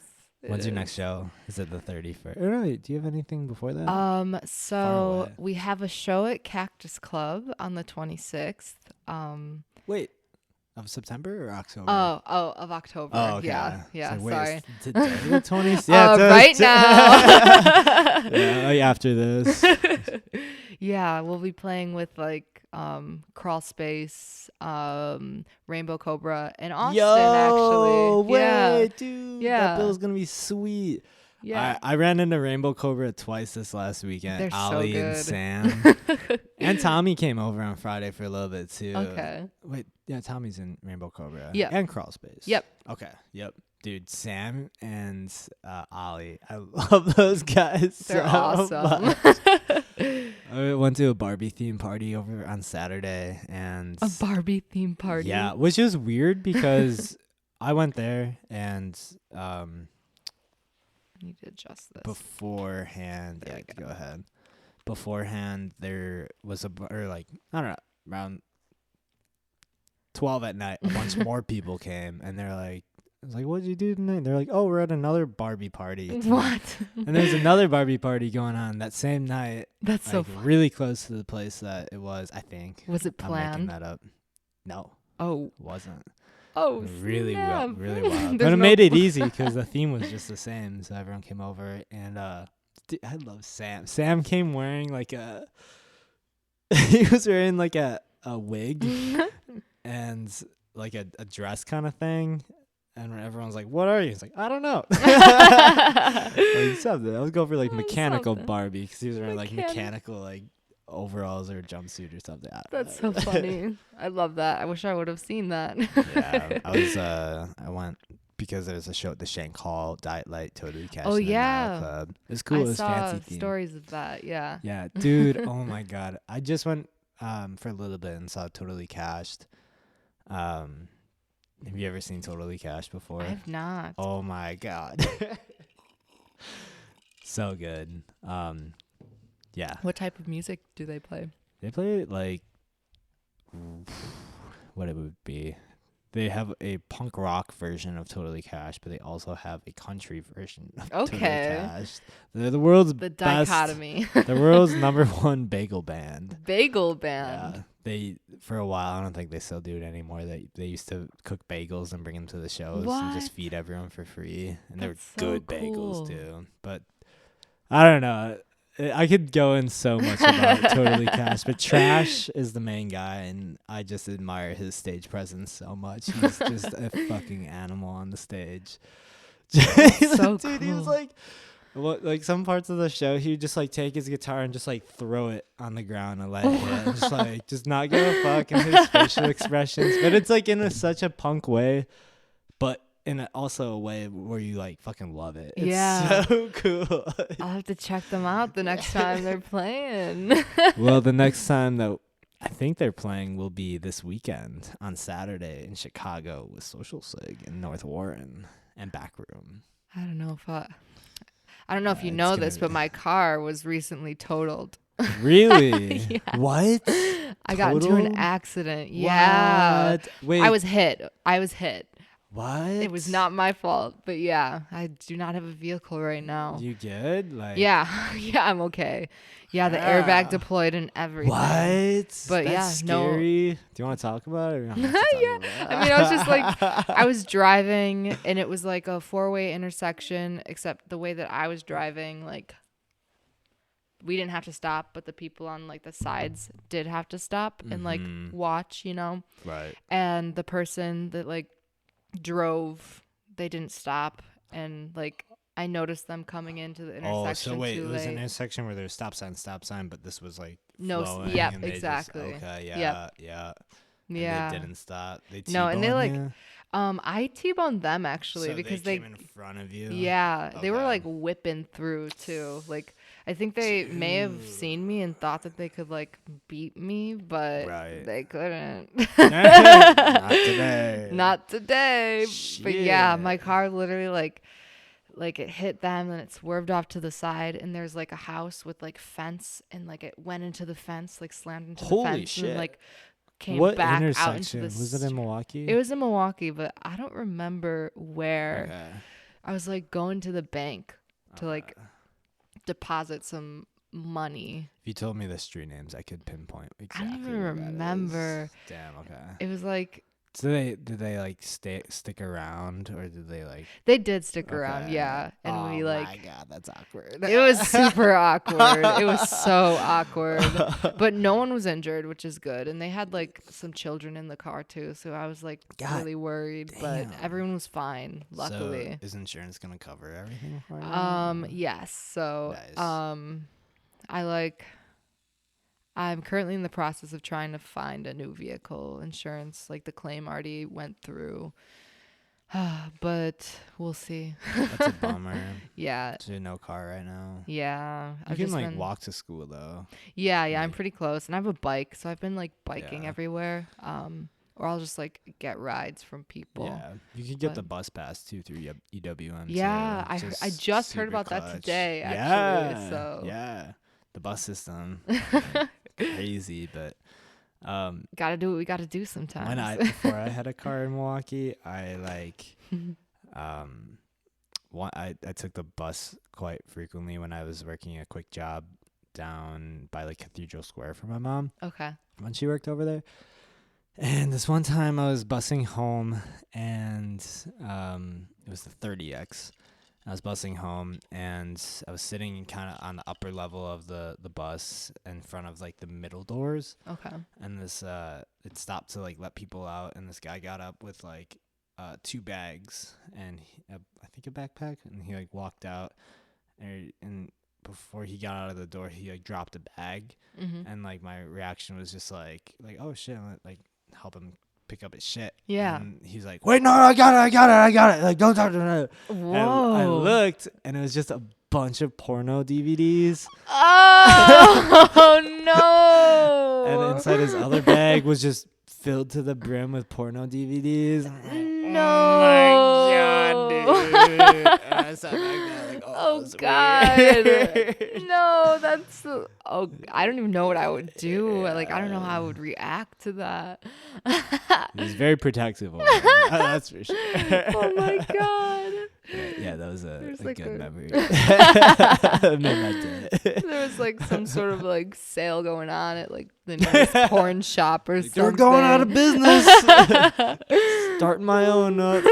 When's your next show? Is it the 31st? Oh, no, do you have anything before that? Far So away. we have a show at Cactus Club on the 26th. Wait, of September or October? Of October. Oh, okay. Yeah. So wait, Sorry. is today the 20th? Yeah, Right now. yeah, after this. Yeah, we'll be playing with like Crawl Space, Rainbow Cobra, and Austin actually. Wait, dude. Yeah. That bill's gonna be sweet. Yeah. I ran into Rainbow Cobra twice this last weekend. They're so Ollie and good. Sam. And Tommy came over on Friday for a little bit too. Okay. Wait, yeah, Tommy's in Rainbow Cobra. Yep. And Crawl Space. Yep. Okay. Yep. Dude, Sam and Ollie, I love those guys. They're so awesome. much. I went to a Barbie theme party over on Saturday, and A Barbie theme party. yeah, which is weird because I went there and I need to adjust this. beforehand. There Yeah, we go. go ahead. Beforehand, there was I don't know, around 12 at night. A bunch more people came, and they're like, I was like, "What'd you do tonight?" They're like, "Oh, we're at another Barbie party." tonight." What? And there's another Barbie party going on that same night. That's so Like, funny. really close to the place that it was, I think. Was it I'm making planned? that up. No, Oh. it wasn't. Oh, Really well, snap. really wild. There's But it no made it pl- easy because the theme was just the same. So everyone came over, and dude, I love Sam. Sam came wearing like a, he was wearing like a wig and like a dress kind of thing. And when everyone's like, "What are you?" He's like, "I don't know." Like something. I was going for like Oh, mechanical something. Barbie because he was wearing like Mechanic- mechanical like overalls or a jumpsuit or something. I don't That's know. so funny. I love that. I wish I would have seen that. Yeah, I went because there was a show at the Shank Hall, Diet Light, Totally Cash. Oh, in the yeah. Nile Club. It was cool. I It was saw fancy theme. stories of that. Yeah. Yeah, dude. Oh my god. I just went for a little bit and saw Totally Cashed. Have you ever seen Totally Cashed before? I've not. Oh my god. So good. Yeah. What type of music do they play? They play like what it would be. they have a punk rock version of Totally Cash, but they also have a country version of Totally Okay. Cash. They're the world's The best, dichotomy. the world's #1 bagel band. Bagel band. Yeah, they for a while. I don't think they still do it anymore. They used to cook bagels and bring them to the shows and just What? feed everyone for free, and they were That's so good cool. bagels too. But I don't know. I could go in so much about Totally Cash, but Trash is the main guy, and I just admire his stage presence so much. He's just a fucking animal on the stage. So Dude, he was cool. like some parts of the show, he would just like take his guitar and just like throw it on the ground and let it hit, and just like just not give a fuck in his facial expressions. But it's like in such a punk way, but in also a way where you like fucking love it. It's Yeah. so cool. I'll have to check them out the next time they're playing. Well, the next time that I think they're playing will be this weekend on Saturday in Chicago with Social Sig in North Warren and Backroom. I don't know if you it's know gonna this, be- but my car was recently totaled. Really? Yeah. What? I got into an Totaled? accident. Yeah. What? Wait. I was hit. What? It was not my fault, but yeah, I do not have a vehicle right now. You good? Like. Yeah. Yeah, I'm okay. Yeah, the Yeah. airbag deployed and everything. What? But That's yeah, no. scary. Do you want to talk about it? Or you don't have to talk Yeah. about it? I mean, I was just like, I was driving and it was like a 4-way intersection, except the way that I was driving, like, we didn't have to stop, but the people on like the sides did have to stop and like Mhm. watch, Right. and the person that like drove, they didn't stop, and like I noticed them coming into the intersection Oh, so wait, too it was an late. intersection where there's stop sign, but this was like No, flowing. yep, and they exactly. Just, okay, yeah, Yep. yeah. Yeah. And they didn't stop. They No, and they, T-boned like, you? I T-boned them actually So because they came in front of you. yeah, they were Okay. like whipping through too. Like I think they may have Dude. seen me and thought that they could like beat me, but Right. they couldn't. Not today. Not today. But yeah, Shit. my car literally like it hit them and it swerved off to the side, and there's like a house with like fence, and like it went into the fence, like slammed into the Holy fence, shit. and like came What back out into intersection? the Was it in Milwaukee? It was in Milwaukee, but I don't remember where. Okay. I was like going to the bank to like deposit some money. If you told me the street names, I could pinpoint exactly. I don't even where that is. remember. Damn. Okay. It was like So did they like stick around, or did they like? they did stick around, Okay. yeah. And Oh we like my god, that's awkward. it was super awkward. It was so awkward. But no one was injured, which is good. And they had like some children in the car too, so I was like God really worried, but damn. everyone was fine, luckily. So is insurance gonna cover everything for you? Yes. So Nice. I'm currently in the process of trying to find a new vehicle insurance. Like the claim already went through. But we'll see. That's a bummer. Yeah. So no car right now. Yeah. You can like walk to school though. Yeah, I'm like- pretty close. And I have a bike, so I've been like biking Yeah. everywhere. Or I'll just like get rides from people. Yeah, you could get but- the bus pass too through EWM. Yeah, too. I just heard super about that clutch. today, actually, Yeah, so- yeah, the bus system, crazy, but Gotta do what we gotta do sometimes. before I had a car in Milwaukee, I like I took the bus quite frequently when I was working a quick job down by like Cathedral Square for my mom Okay. when she worked over there. And this one time I was busing home, and it was the 30X. I was busing home, and I was sitting kind of on the upper level of the bus in front of like the middle doors. Okay. And this it stopped to like let people out, and this guy got up with like 2 bags and I think a backpack, and he like walked out, and before he got out of the door, he like dropped a bag, Mm-hmm. and like my reaction was just like oh shit, I'm gonna, like help him pick up his shit. Yeah. And he's like, wait, no, I got it, like don't talk to me. Whoa. And I looked, and it was just a bunch of porno DVDs. Oh no! And inside his other bag was just filled to the brim with porno DVDs. I'm like, No. oh my god, dude. And I sat back there like, oh Oh was God. weird. No, that's I don't even know what I would do. Like I don't know how I would react to that. He was very protective over him. That's for sure. Oh my God. Yeah, that was a Like good a- memory. Made my day. There was like some sort of like sale going on at like the nearest porn shop or Like, something. they're going out of business. Starting my own up.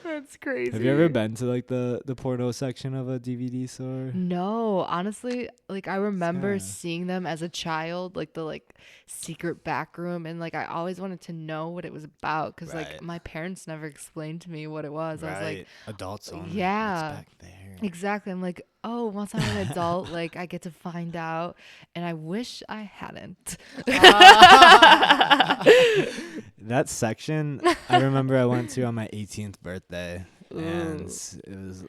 That's crazy. Have you ever been to like the porno section of a DVD store? No, honestly, like I remember Yeah. seeing them as a child, like the like secret back room, and like I always wanted to know what it was about because like Right. my parents never explained to me what it was. I was like, adults only. yeah. What's back there? exactly. I'm like, oh, once I'm an adult, like I get to find out, and I wish I hadn't. That section, I remember I went to on my 18th birthday, and Ooh. it was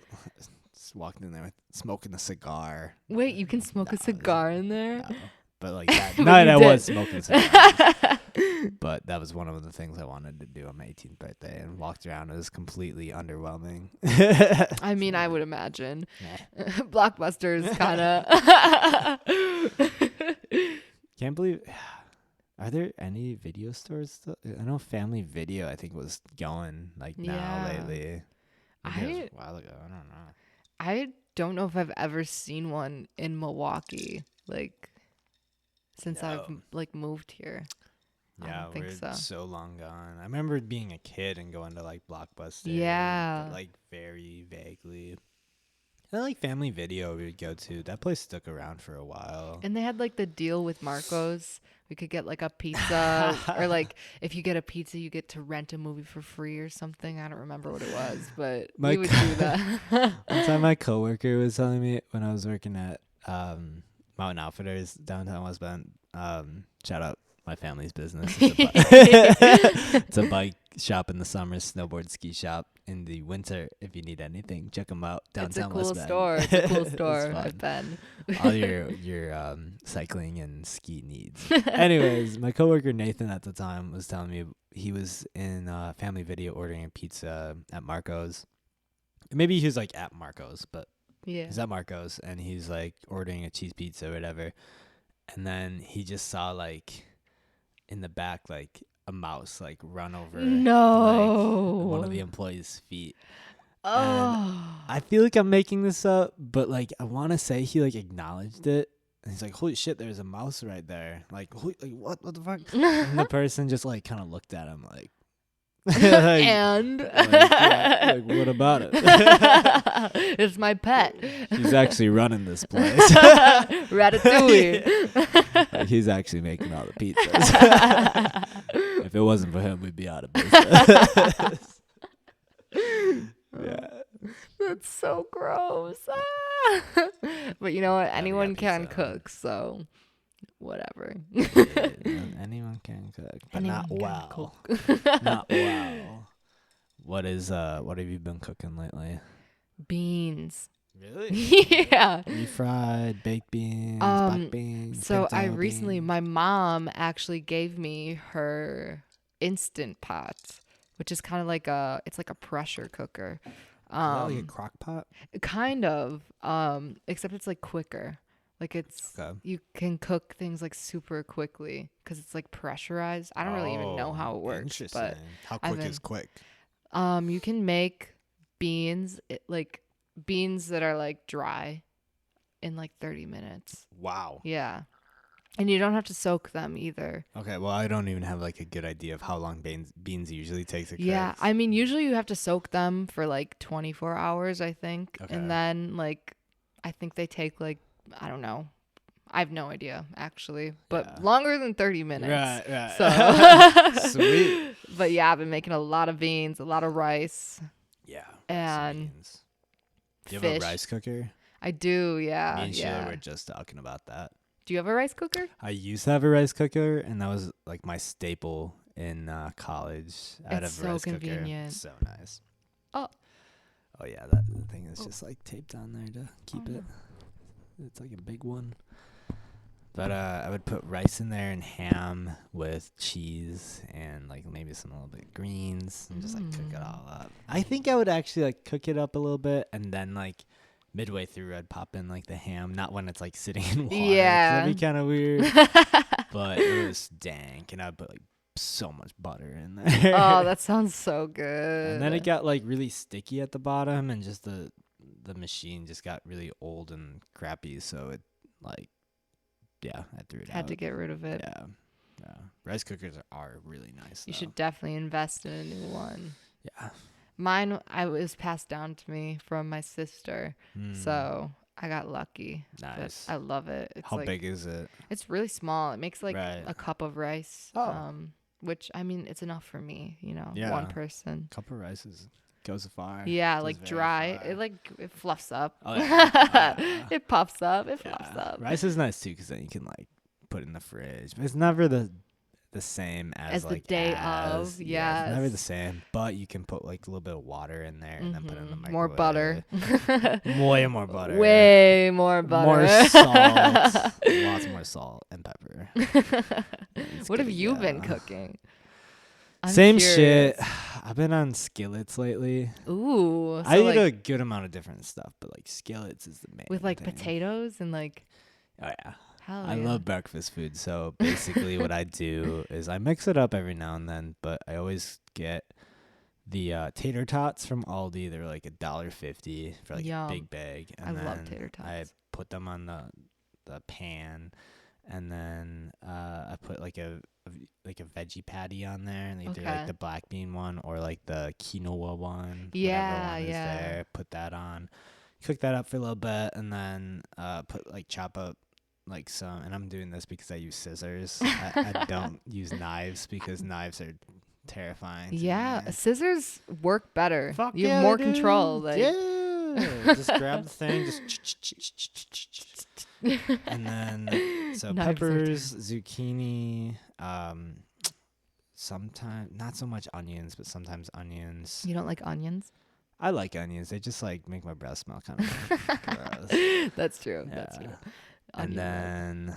just walking in there with, smoking a cigar. Wait, you can smoke a cigar in there? No, but like that But night you I did. was smoking cigars. But that was one of the things I wanted to do on my 18th birthday, and walked around. It was completely underwhelming. I mean, I would imagine. Nah. Blockbuster is kind of. Can't believe. Are there any video stores still? I know Family Video, I think, was going like now Yeah. lately. Maybe it was a while ago. I don't know. I don't know if I've ever seen one in Milwaukee, like since I've No. like moved here. I Yeah, don't think we're so long gone. I remember being a kid and going to like Blockbuster. Yeah. But, like very vaguely. And like Family Video we would go to. That place stuck around for a while. And they had like the deal with Marco's. We could get like a pizza, or like if you get a pizza, you get to rent a movie for free or something. I don't remember what it was, but My we would do that. One time my coworker was telling me when I was working at Mountain Outfitters downtown West Bend. Shout out my family's business. It's a bike shop in the summer, snowboard ski shop in the winter. If you need anything, check them out It's a downtown cool West Bend. store. It's a cool It's store. fun. I've been. All your cycling and ski needs. Anyways, my coworker Nathan at the time was telling me he was in Family Video ordering a pizza at Marco's. Maybe he was like at Marco's, but Yeah. he's at Marco's and he's like ordering a cheese pizza or whatever. And then he just saw like in the back like a mouse like run over like, one of the employees' feet. Oh. I feel like I'm making this up, but like I want to say he like acknowledged it. And he's like, "Holy shit, there's a mouse right there!" Like, what the fuck? And the person just like kind of looked at him like, And yeah, like, what about it? it's my pet. He's actually running this place. Ratatouille. Like, he's actually making all the pizzas. If it wasn't for him, we'd be out of business. Yeah. That's so gross. Ah. But you know what? Yeah, we Anyone got can pizza. cook, so whatever. Anyone can cook, but Anyone not can well. cook. Not well. What have you been cooking lately? Beans. Really? Yeah. Refried, baked beans, black beans. So I pinto recently, beans. my mom actually gave me her Instant Pot, which is kind of like it's like a pressure cooker. Is that like a crock pot? Kind of, except it's like quicker. Like Okay. you can cook things like super quickly because it's like pressurized. I don't really even know how it works, Interesting. but How I've quick is been- quick? you can make beans, like beans that are like dry in like 30 minutes. Wow. Yeah. And you don't have to soak them either. Okay, well, I don't even have like a good idea of how long beans usually take to cook. Yeah. I mean, usually you have to soak them for like 24 hours, I think. Okay. And then like, I think they take like, I don't know. I have no idea actually, but Yeah. longer than 30 minutes. Right. So Sweet. But yeah, I've been making a lot of beans, a lot of rice, Yeah. and beans. Do you fish. have a rice cooker? I do, yeah. Me and yeah. Shayla were just talking about that. Do you have a rice cooker? I used to have a rice cooker, and that was like my staple in college. I'd It's have a so rice convenient. cooker. So nice. Oh. Oh yeah, that thing is Oh. just like taped on there to keep Oh, it. It's like a big one. But I would put rice in there and ham with cheese and like maybe some little bit of greens and just like cook it all up. I think I would actually like cook it up a little bit and then like midway through I'd pop in like the ham, not when it's like sitting in water. Yeah. That'd be kind of weird. But it was dank, and I'd put like so much butter in there. Oh, that sounds so good. And then it got like really sticky at the bottom, and just the machine just got really old and crappy. So it like, yeah, I threw it out. Had to get rid of it. Yeah. Rice cookers are really nice. You should definitely invest in a new one. Yeah. Mine, I was passed down to me from my sister, so I got lucky. Nice. But I love it. It's How like, big is it? It's really small. It makes like Right. a cup of rice. Oh. Which I mean, it's enough for me. Yeah. One person. Cup of rice goes far. Yeah, Goes like very dry. far. It fluffs up. Oh, yeah. It puffs up. It Yeah. fluffs up. Rice is nice too, because then you can like put it in the fridge. But it's never the same as the like day as, of. Yeah, it's never Yes. the same. But you can put like a little bit of water in there and then put it in the microwave. More butter. Way more butter. Way more butter. More salt. Lots more salt and pepper. What have you been cooking? I'm Same curious. shit. I've been on skillets lately. Ooh. I So eat like, a good amount of different stuff, but like skillets is the main with like thing. potatoes and like, Oh yeah. hell I yeah. love breakfast food, so basically what I do is I mix it up every now and then, but I always get the tater tots from Aldi. They're like $1.50 for like Yum. a big bag. I And love then tater tots. I put them on the pan, and then I put like a veggie patty on there, and either Okay. like the black bean one or like the quinoa one. Yeah, whatever one is yeah. there. Put that on, cook that up for a little bit, and then chop up like some. And I'm doing this because I use scissors. I don't use knives because knives are terrifying. to Yeah, me. scissors work better. Fuck You yeah, have more they do. control. Like, Yeah, just grab the thing, and then so Knives are peppers, zucchini, sometimes not so much onions, but sometimes onions. You don't like onions? I like onions. They just like make my breath smell kind of gross. That's true. That's Yeah. true. And Onion then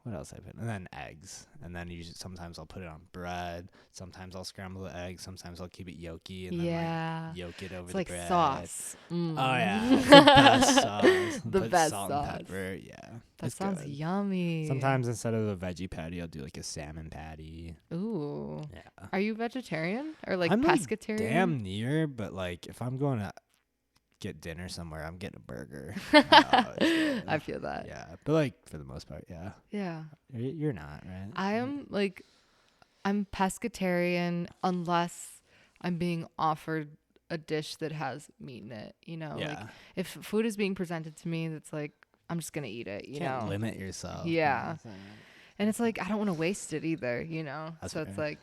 what else I put? And then eggs. And then usually sometimes I'll put it on bread. Sometimes I'll scramble the eggs. Sometimes I'll keep it yolky and yeah. then like yolk it over It's the like bread. sauce. Oh yeah, it's the best sauce. The Put best salt sauce. and pepper. Yeah, That it's sounds good. yummy. Sometimes instead of a veggie patty, I'll do like a salmon patty. Ooh. Yeah, Are you vegetarian or like I'm like pescatarian? damn near, but like if I'm going to get dinner somewhere, I'm getting a burger. I feel that. Yeah, but like for the most part, yeah. Yeah. You're not, right? I am like, I'm pescatarian unless I'm being offered a dish that has meat in it. Like Yeah, if food is being presented to me, that's like, I'm just going to eat it, you can't know? limit yourself. Yeah. And it's like, I don't want to waste it either, you know? That's so it's fair. like,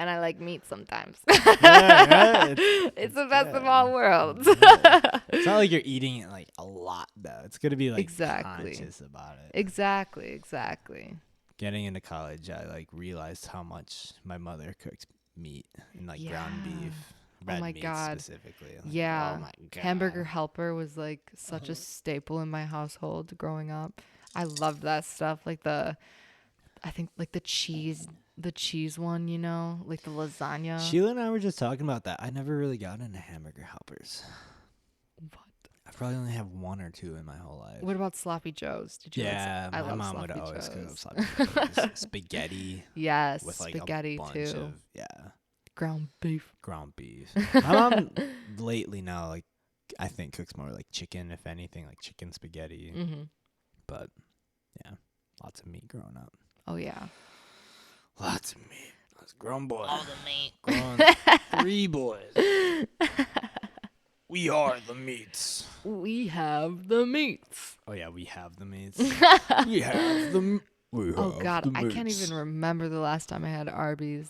and I like meat sometimes. Yeah, right? It's the best of good. all worlds. It's not like you're eating it like a lot though. It's gonna be like Exactly. conscious about it. Exactly. Getting into college, I like realized how much my mother cooked meat and like ground Yeah. beef, red my meat God. specifically. Like, Yeah. Oh my god. Hamburger Helper was like such a staple in my household growing up. I loved that stuff. Like I think like the cheese one, like the lasagna. Sheila and I were just talking about that. I never really got into hamburger helpers. What? I probably only have one or two in my whole life. What about sloppy joes? Did you? Yeah, I my love mom would sloppy always cook up joes. sloppy joes. Spaghetti Yes, with like spaghetti a bunch too. of Ground beef. ground beef. My mom lately now like I think cooks more like chicken, if anything, like chicken spaghetti. Mm-hmm. But yeah, lots of meat growing up. Oh yeah. Lots of meat. I was grown boy. All the meat. Grown 3 boys. We are the meats. We have the meats. Oh yeah, we have the meats. We have the. We have Oh God, the I can't meats. even remember the last time I had Arby's.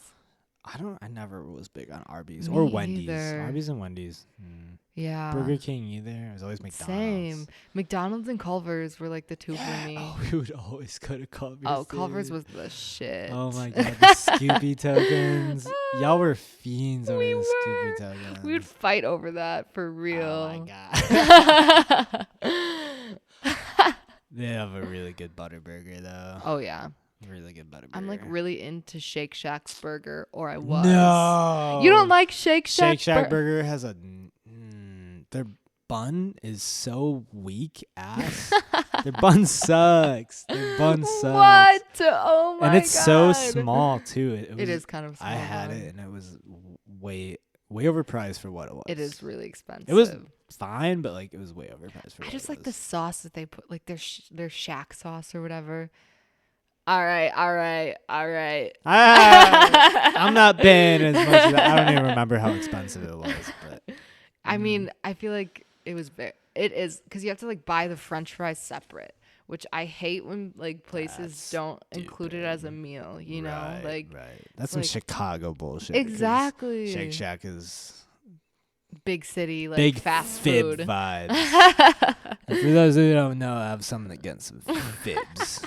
I never was big on Arby's Me or Wendy's. either. Arby's and Wendy's. Yeah. Burger King either. It was always McDonald's. Same. McDonald's and Culver's were like the two Yeah. for me. Oh, we would always go to Culver's. Oh, Culver's dude. was the shit. Oh my God, the Scoopy tokens. Y'all were fiends over We the were. Scoopy tokens. We would fight over that for real. Oh my God. They have a really good Butterburger though. Oh yeah. Really good Butterburger. I'm like really into Shake Shack's burger, or I was. No. You don't like Shake Shack? Shake Shack burger has a their bun is so weak ass. Their bun sucks. Their bun sucks. What? Oh my god. And it's so small too. It is kind of small. I had it and it was way overpriced for what it was. It is really expensive. It was fine, but like it was way overpriced for. I what just it like was. the sauce that they put, like their Shack sauce or whatever. All right. I'm not paying as much as that. I don't even remember how expensive it was, but I mean, I feel like it is because you have to like buy the French fries separate, which I hate when like places don't include it as a meal. You know, like that's some like, Chicago bullshit. Exactly. Shake Shack is big city, like big fast fib food vibes. And for those who don't know, I have something against some fibs.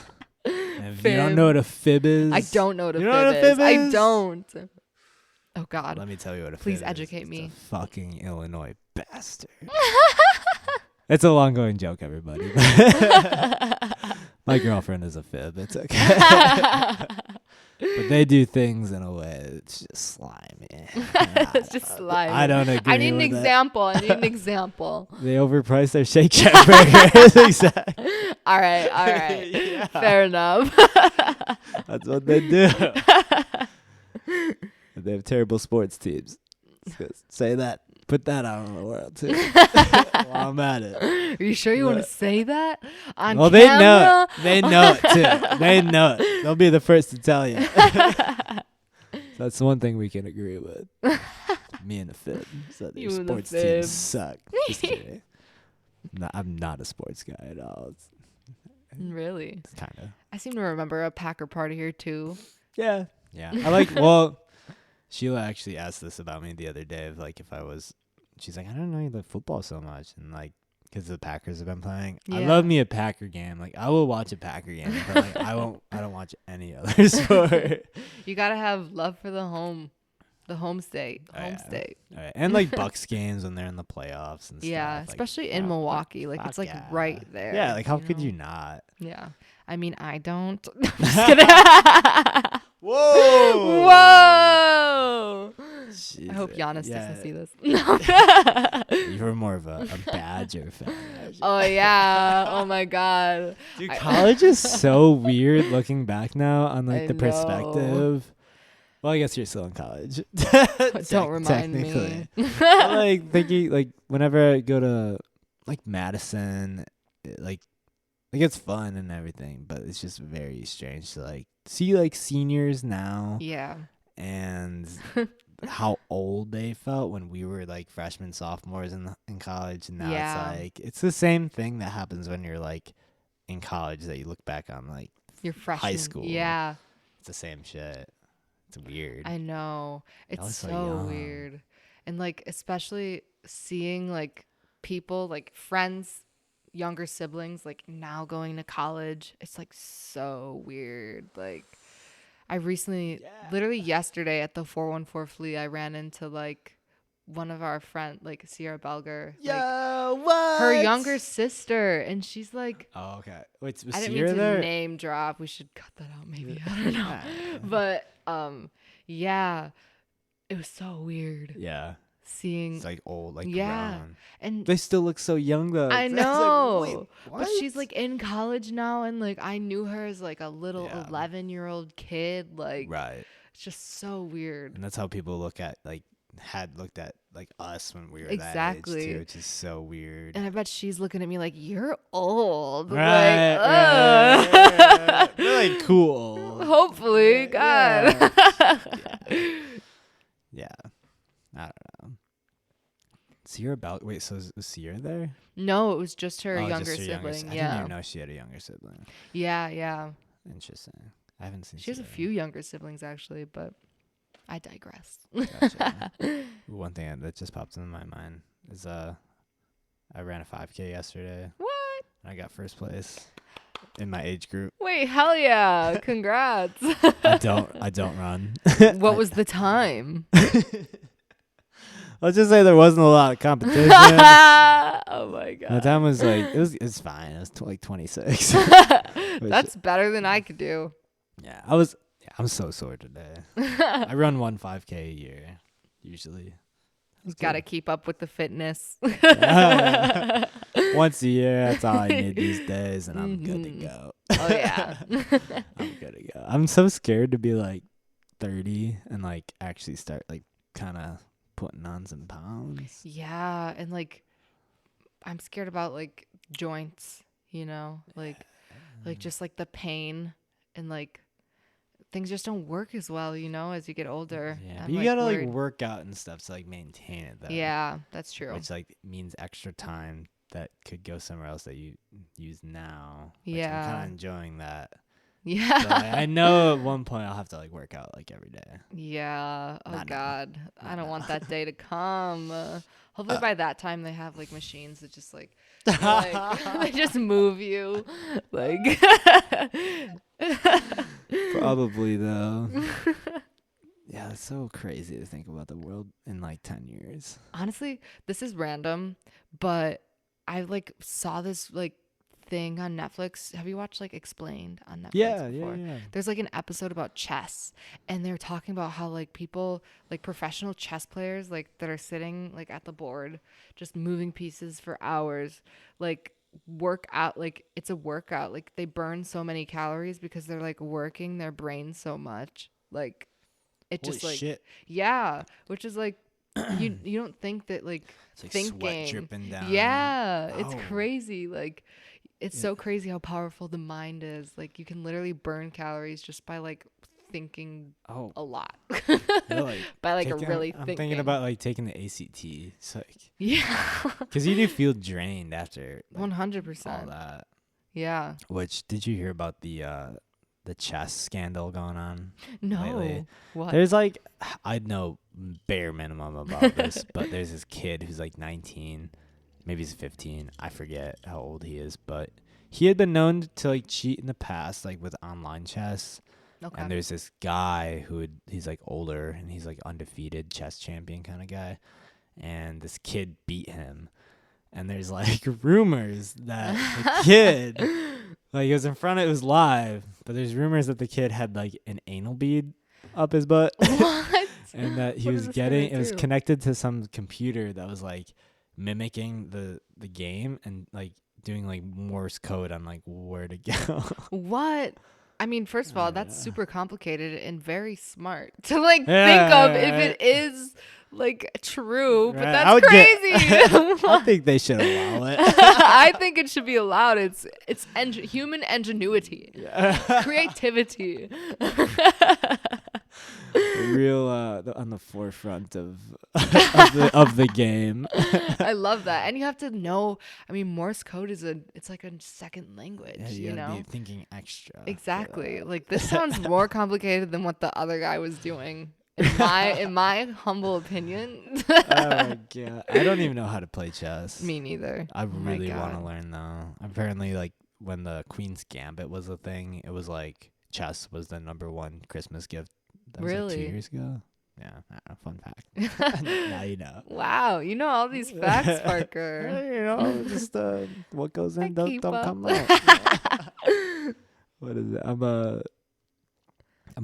And if you don't know what a fib is, I don't know what a you know what a fib is. fib I is? don't. Oh God. Let me tell you what a Please fib educate is. me. It's a fucking Illinois bastard. It's a long going joke, everybody. My girlfriend is a fib. It's okay. But they do things in a way that's just slimy. It's just slimy. I don't agree. I need an with it. example. I need an example. They overprice their Shake Shack burgers. Exactly. All right. Yeah. Fair enough. That's what they do. They have terrible sports teams. Say that. Put that out in the world too. While I'm at it. Are you sure you want to say that on Well, camera? they know it too. They know it. They'll be the first to tell you. That's one thing we can agree with. Me and the fib. So their You and the sports fib. teams suck. Just kidding. No, I'm not a sports guy at all. Really? It's kind of. I seem to remember a Packer party here too. Yeah. Yeah. I like. Well, Sheila actually asked this about me the other day. Of like, if I was. She's like, I don't know you love football so much, and like, because the Packers have been playing. Yeah. I love me a Packer game. Like, I will watch a Packer game, but like, I don't watch any other sport. You gotta have love for the home state, Right. And like Bucks games when they're in the playoffs and stuff. Yeah, like, especially in Milwaukee. Like it's like yeah. right there. Yeah, like how could know? you not? Yeah. I mean, I don't. I'm just kidding. Whoa! Whoa! Jesus. I hope Giannis doesn't see this. You were more of a Badger fan. Oh yeah. Oh my God. Dude, college is so weird looking back now on like I the know. perspective. Well, I guess you're still in college. Don't remind technically. me. But, like thinking like whenever I go to like Madison, like it's fun and everything, but it's just very strange to like see like seniors now Yeah. and how old they felt when we were like freshmen, sophomores in college, and now Yeah. it's like it's the same thing that happens when you're like in college that you look back on like You're freshman. high school. Yeah. It's the same shit. It's weird. I know. It's was so so young. weird. And like especially seeing like people, like friends, younger siblings, like now going to college. It's like so weird. Like I recently, literally yesterday at the 414 Flea, I ran into like one of our friend, like Sierra Belger. Like, what? her younger sister, and she's like, Oh, okay. Wait, was I didn't Sierra mean to there? name drop. We should cut that out, maybe. I don't know. But yeah, it was so weird Yeah. seeing. It's like old, like Yeah. grown. And They still look so young though. I It's like, know, wait, but she's like in college now, and like I knew her as like a little Yeah. 11-year-old kid. Like, right. it's just so weird. And that's how people look at like had looked at like us when we were Exactly. that age too, which is so weird. And I bet she's looking at me like, you're old. Right, Like, right. They're like cool. Hopefully, God. Yeah. I don't know. Sierra wait, so was Sierra there? No, it was just her Oh, younger just her sibling. I Yeah. didn't even know she had a younger sibling. Yeah. Interesting. I haven't seen She has a Sierra. few younger siblings, actually, but I digress. Gotcha. Ooh, one thing that just popped into my mind is I ran a 5K yesterday. What? And I got first place in my age group. Wait, hell yeah. Congrats. I don't run. What was the time? Let's just say there wasn't a lot of competition. Oh my god. My time was like it's fine. It was like 26. That's better than I could do. Yeah, I'm so sore today. I run 5K a year usually. You gotta keep up with the fitness. Once a year, that's all I need these days, and I'm good to go. Oh yeah. I'm good to go. I'm so scared to be like 30 and like actually start like kind of putting on some pounds. Yeah, and like I'm scared about like joints, like just like the pain and like things just don't work as well, as you get older. Yeah, I'm, but you gotta worried. like work out and stuff to like maintain it though. Yeah, that's true. Which like means extra time that could go somewhere else that you use now. Yeah. I'm kind of enjoying that. Yeah. But I know at one point I'll have to like work out like every day. Yeah. Oh Not now. God. I Not don't now. want that day to come. Hopefully by that time they have like machines that just like they just move you. Like Probably though. Yeah, it's so crazy to think about the world in like 10 years. Honestly, this is random, but I like saw this like thing on Netflix. Have you watched like Explained on Netflix before? Yeah. There's like an episode about chess, and they're talking about how like people, like professional chess players, like that are sitting like at the board, just moving pieces for hours, like work out, like it's a workout. Like they burn so many calories because they're like working their brain so much. Like it Holy just like shit. yeah, which is like you don't think that like It's like thinking sweat dripping down. yeah, it's Oh. crazy. Like it's so crazy how powerful the mind is. Like you can literally burn calories just by like thinking Oh, a lot. you're, like, By like I'm thinking. thinking about like taking the ACT. It's like yeah, because you do feel drained after like, 100%. all that. Yeah. Which did you hear about the chess scandal going on? No. Lately? What? There's like I know bare minimum about this, but there's this kid who's like 19, maybe he's 15. I forget how old he is, but he had been known to like cheat in the past, like with online chess. Okay. And there's this guy he's like older and he's like undefeated chess champion kind of guy, and this kid beat him. And there's like rumors that the kid, like it was live, but there's rumors that the kid had like an anal bead up his butt. What? And that he What was is this getting, gonna it was do? connected to some computer that was like mimicking the game and like doing like Morse code on like where to go. What? I mean, first of all, that's Yeah. super complicated and very smart to like Yeah, think of if right. it is like true, but Right, I that's would crazy. I think they should allow it. I think it should be allowed. It's human ingenuity, Yeah. creativity. Real on the forefront of the game. I love that, and you have to know. I mean, Morse code it's like a second language. Yeah, you gotta know be thinking extra. for exactly. that. Like this sounds more complicated than what the other guy was doing. In my humble opinion. Oh my god, I don't even know how to play chess. Me neither. I Oh my really want to God. learn though. Apparently, like when the Queen's Gambit was a thing, it was like chess was the #1 Christmas gift. That was like 2 Really? years ago. Yeah, fun fact. Now you know. Wow, you know all these facts, Parker. You know, just what goes I in don't keep come up. out. What is it? I'm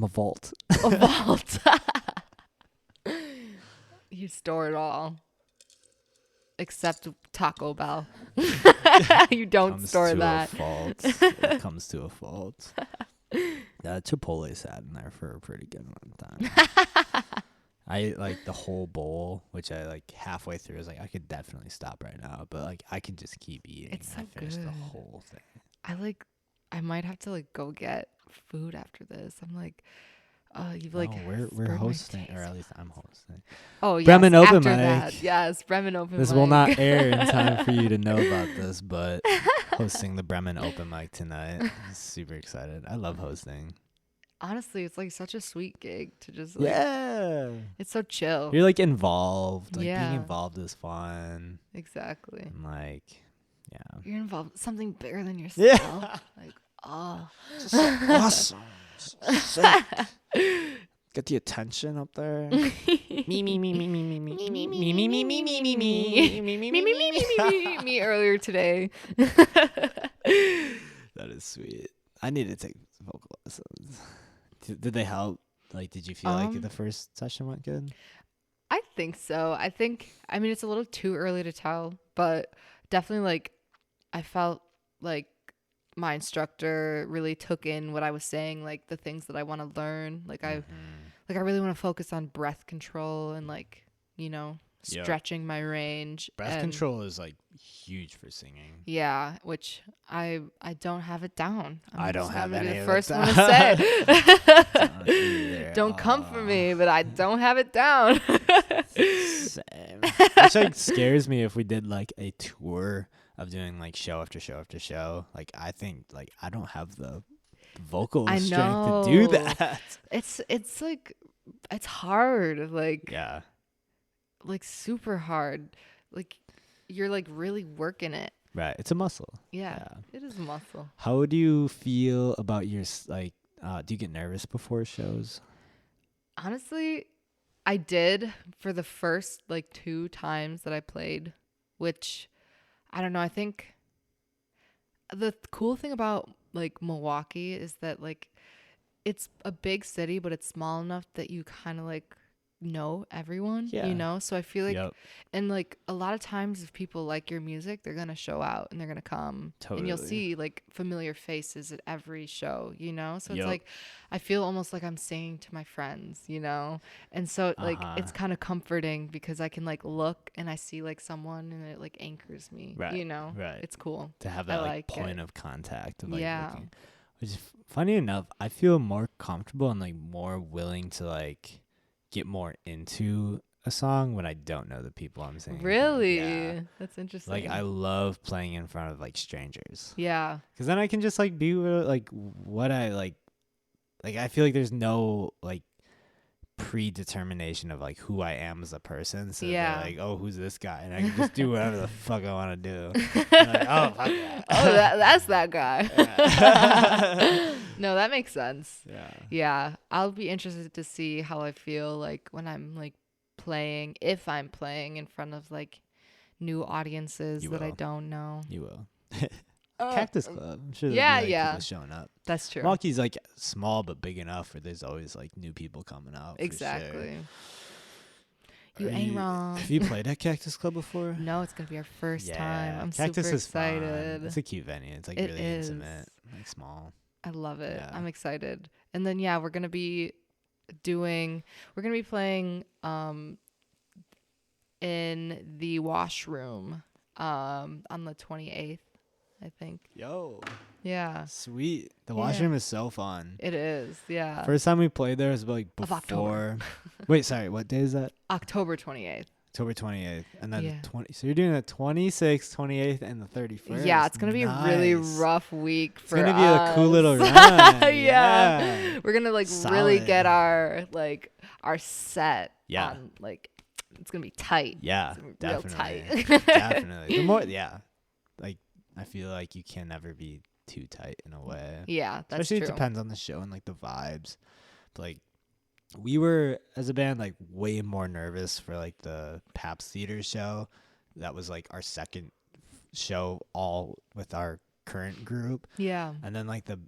a vault. A vault. You store it all. Except Taco Bell. You don't Comes store to that. A fault. It comes to a fault. Chipotle sat in there for a pretty good amount of time. I ate like the whole bowl, which I like halfway through. I was like, I could definitely stop right now, but like I could just keep eating. It's and so I finished the good. whole thing. I might have to like go get food after this. I'm like, you've like No, we're spurred my hosting, or taste at least I'm hosting. Oh yes, Bremen Open after Mic. that. Yes, Bremen Open This Mic. will not air in time for you to know about this, but hosting the Bremen Open Mic tonight. Super excited. I love hosting. Honestly, it's like such a sweet gig to just like, Yeah. it's so chill. You're like involved. Like Yeah. being involved is fun. Exactly. And like, yeah. You're involved in something bigger than Yeah. yourself. Like, oh. Awesome. Sick. Get the attention up there. Me earlier today. That is sweet. I need to take vocal lessons. Did they help? Like, did you feel like the first session went good? I think so. I mean, it's a little too early to tell, but definitely like I felt like my instructor really took in what I was saying, like the things that I want to learn. Like I really want to focus on breath control and like, stretching my range. Breath control is like huge for singing. Yeah, which I don't have it down. I don't have any be the of first it one to say. Don't come for me, but I don't have it down. Same. Which like scares me if we did like a tour of doing like show after show after show. Like I think like I don't have the vocal strength to do that. It's like it's hard. Like yeah. Like super hard. Like you're like really working it. Right. It's a muscle. Yeah. It is a muscle. How do you feel about your like do you get nervous before shows? Honestly, I did for the first like 2 times that I played, which I don't know, I think the cool thing about like Milwaukee is that like it's a big city, but it's small enough that you kind of like know everyone, so I feel like and like a lot of times if people like your music, they're gonna show out and they're gonna come and you'll see like familiar faces at every show, so it's like I feel almost like I'm singing to my friends, and so like it's kind of comforting because I can like look and I see like someone and it like anchors me, right. It's cool to have that like point of contact of like looking. Which is funny enough, I feel more comfortable and like more willing to like get more into a song when I don't know the people I'm singing. Really? Yeah. That's interesting. Like I love playing in front of like strangers. Yeah. Because then I can just like be like what I like I feel like there's no like predetermination of like who I am as a person. So they're like, oh, who's this guy? And I can just do whatever the fuck I want to do. Like, oh, fuck that. That's that guy. No, that makes sense. Yeah. I'll be interested to see how I feel like when I'm like playing, if I'm playing in front of like new audiences that I don't know. You will. Cactus Club. I'm sure there'll be people showing up. That's true. Milwaukee's like small but big enough where there's always like new people coming out. Exactly. Sure. You ain't wrong. Have you played at Cactus Club before? No, it's gonna be our first time. I'm Cactus super is excited. Fun. It's a cute venue. It's like really intimate, like small. I love it. Yeah. I'm excited. And then we're gonna be playing in the washroom on the 28th, I think. Yo. Yeah. Sweet. The washroom is so fun. It is. Yeah. First time we played there was like before. Of October. Wait, sorry. What day is that? October 28th. October 28th. And then 20. So you're doing the 26th, 28th, and the 31st. Yeah, it's going to be a really rough week for us. It's going to be a cool little run. Yeah. We're going to like really get our set on like it's going to be tight. Yeah. Definitely. Real tight. Definitely. The more like I feel like you can never be too tight in a way. Yeah, that's especially true. It depends on the show and like the vibes. But, like we were as a band like way more nervous for like the Pabst Theater show. That was like our second show all with our current group. Yeah. And then like the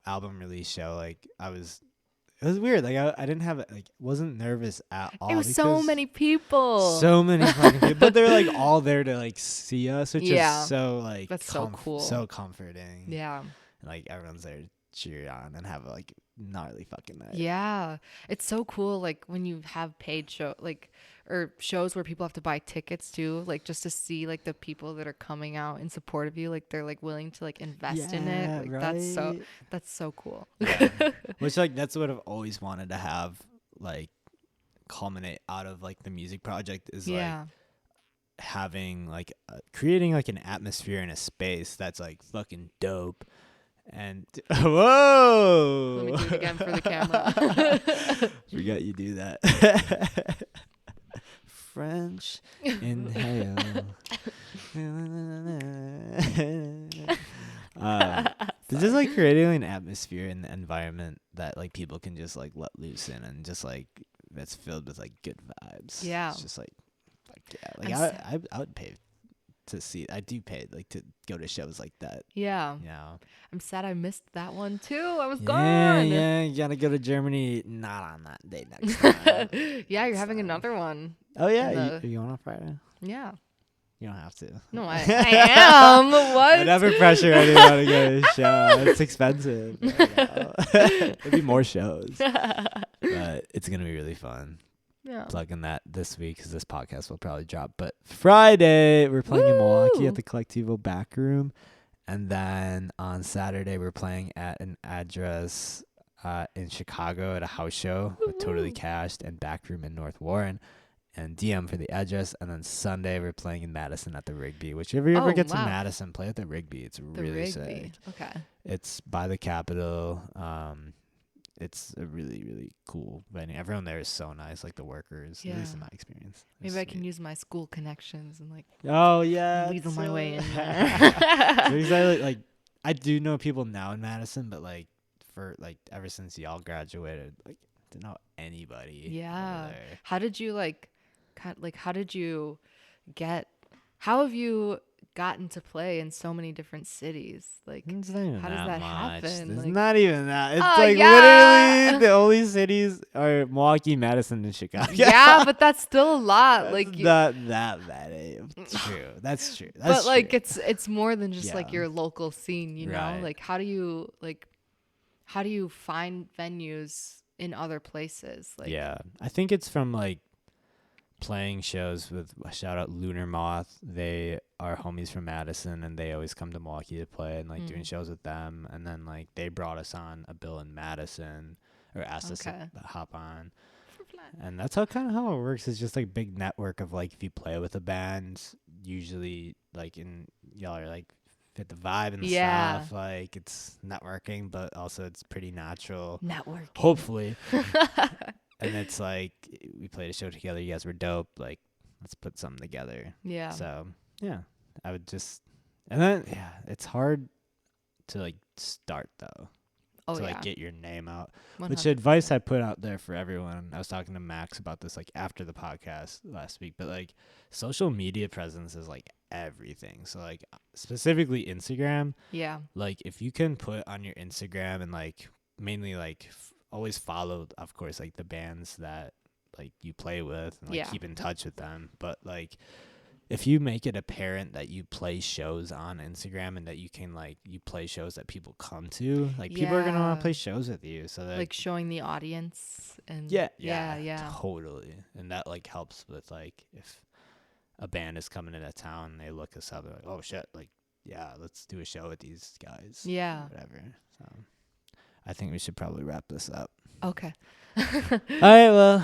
album release show, like it was weird. Like I didn't have wasn't nervous at all. It was so many people. So many fucking people. But they're like all there to like see us, which is so like that's so cool. So comforting. Yeah. And like everyone's there to cheer on and have like gnarly fucking night. Yeah. It's so cool like when you have paid or shows where people have to buy tickets too, like just to see like the people that are coming out in support of you, like they're like willing to like invest in it. Like that's so cool. Yeah. Which like that's what I've always wanted to have like culminate out of like the music project is like having like creating like an atmosphere in a space that's like fucking dope. And whoa! Let me do it again for the camera. Forgot you do that. French inhale. It's just like creating an atmosphere and environment that like people can just like let loose in, and just like that's filled with like good vibes. Yeah. It's just like yeah, like I would pay to see. I do pay like to go to shows like that. Yeah. Yeah. I'm sad I missed that one too. I was Yeah, gone. yeah. You gotta go to Germany. Not on that day next time. Yeah, you're having another one. Oh yeah, The- you going on Friday? Yeah. You don't have to. No, I am. What? I never pressure anyone to go to a show. It's expensive. There'll be more shows, but it's gonna be really fun. Yeah. Plugging that this week because this podcast will probably drop. But Friday we're playing in Milwaukee Woo! at the Collectivo Back Room, and then on Saturday we're playing at an address in Chicago at a house show with Totally Cashed and Back Room in North Warren, and DM for the address. And then Sunday we're playing in Madison at the Rigby. Which if you ever get to Madison, play at the Rigby. It's really sick. Okay. It's by the Capitol. It's a really, really cool venue. Everyone there is so nice, like the workers, at least in my experience. Maybe I can use my school connections and like weasel my way in there. there. Like I do know people now in Madison, but like for like ever since y'all graduated, like didn't know anybody. Yeah. over there. How did you how have you gotten to play in so many different cities? Like It's not even how does that much. happen? It's Like- not even that. It's Oh, like yeah. literally the only cities are Milwaukee, Madison, and Chicago. yeah, but that's still a lot. That's like not that bad. It's true. That's true. That's but like true. it's more than just like Yeah. your local scene, you know? Right. Like how do you find venues in other places? Like yeah, I think it's from like playing shows with shout out Lunar Moth. They are homies from Madison, and they always come to Milwaukee to play, and like doing shows with them. And then like they brought us on a bill in Madison, or asked us to hop on. And that's how it works. It's just like big network of like if you play with a band, usually like y'all are like fit the vibe and stuff. Like it's networking, but also it's pretty natural. Networking. Hopefully. And it's like we played a show together. You guys were dope. Like let's put something together. Yeah. So yeah, I would just, and then it's hard to like start though. Oh, to yeah. like get your name out. 100%. Which advice I put out there for everyone. I was talking to Max about this like after the podcast last week, but like social media presence is like everything. So like specifically Instagram. Yeah. Like if you can put on your Instagram and like mainly like always follow, of course, like the bands that like you play with and like keep in touch with them. But like if you make it apparent that you play shows on Instagram and that you can like you play shows that people come to, like people are gonna want to play shows with you. So that like showing the audience and yeah, totally. And that like helps with like if a band is coming into town, they look us up, they're like, oh shit, like yeah, let's do a show with these guys. Yeah. Whatever. So I think we should probably wrap this up. Okay. All right, well,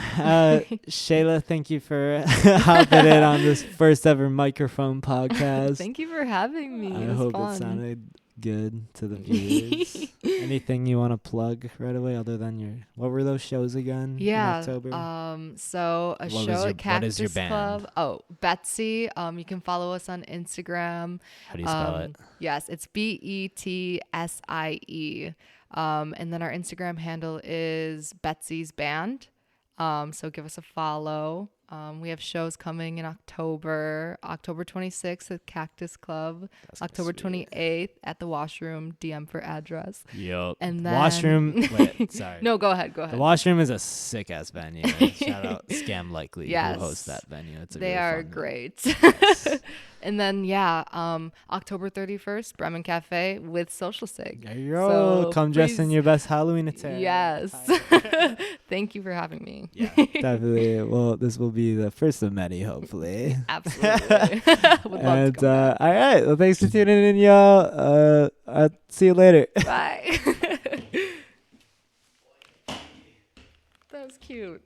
Shayla, thank you for hopping in on this first ever microphone podcast. Thank you for having me. I It was hope fun. it sounded good to the viewers. Anything you want to plug right away other than what were those shows again in October? So a show at Cactus what is your band? Club. Oh, Betsie. You can follow us on Instagram. How do you spell it? Yes, it's Betsie. And then our Instagram handle is Betsie's Band. So give us a follow. We have shows coming in October 26th at Cactus Club, October 28th at the Washroom. DM for address. Yep. And then Washroom. Wait, sorry. No, go ahead. The Washroom is a sick ass venue. Shout out Scam Likely Yes. who hosts that venue. It's They really are fun great. Yes. And then October 31st, Bremen Cafe with Social Sig. There you go. So Come dressed in please- your best Halloween attire. Yes. Thank you for having me. Yeah, definitely. Well, this will be the first of many, hopefully. Absolutely. Would love And to come back. all right. Well, thanks for tuning in, y'all. I'll see you later. Bye. That was cute.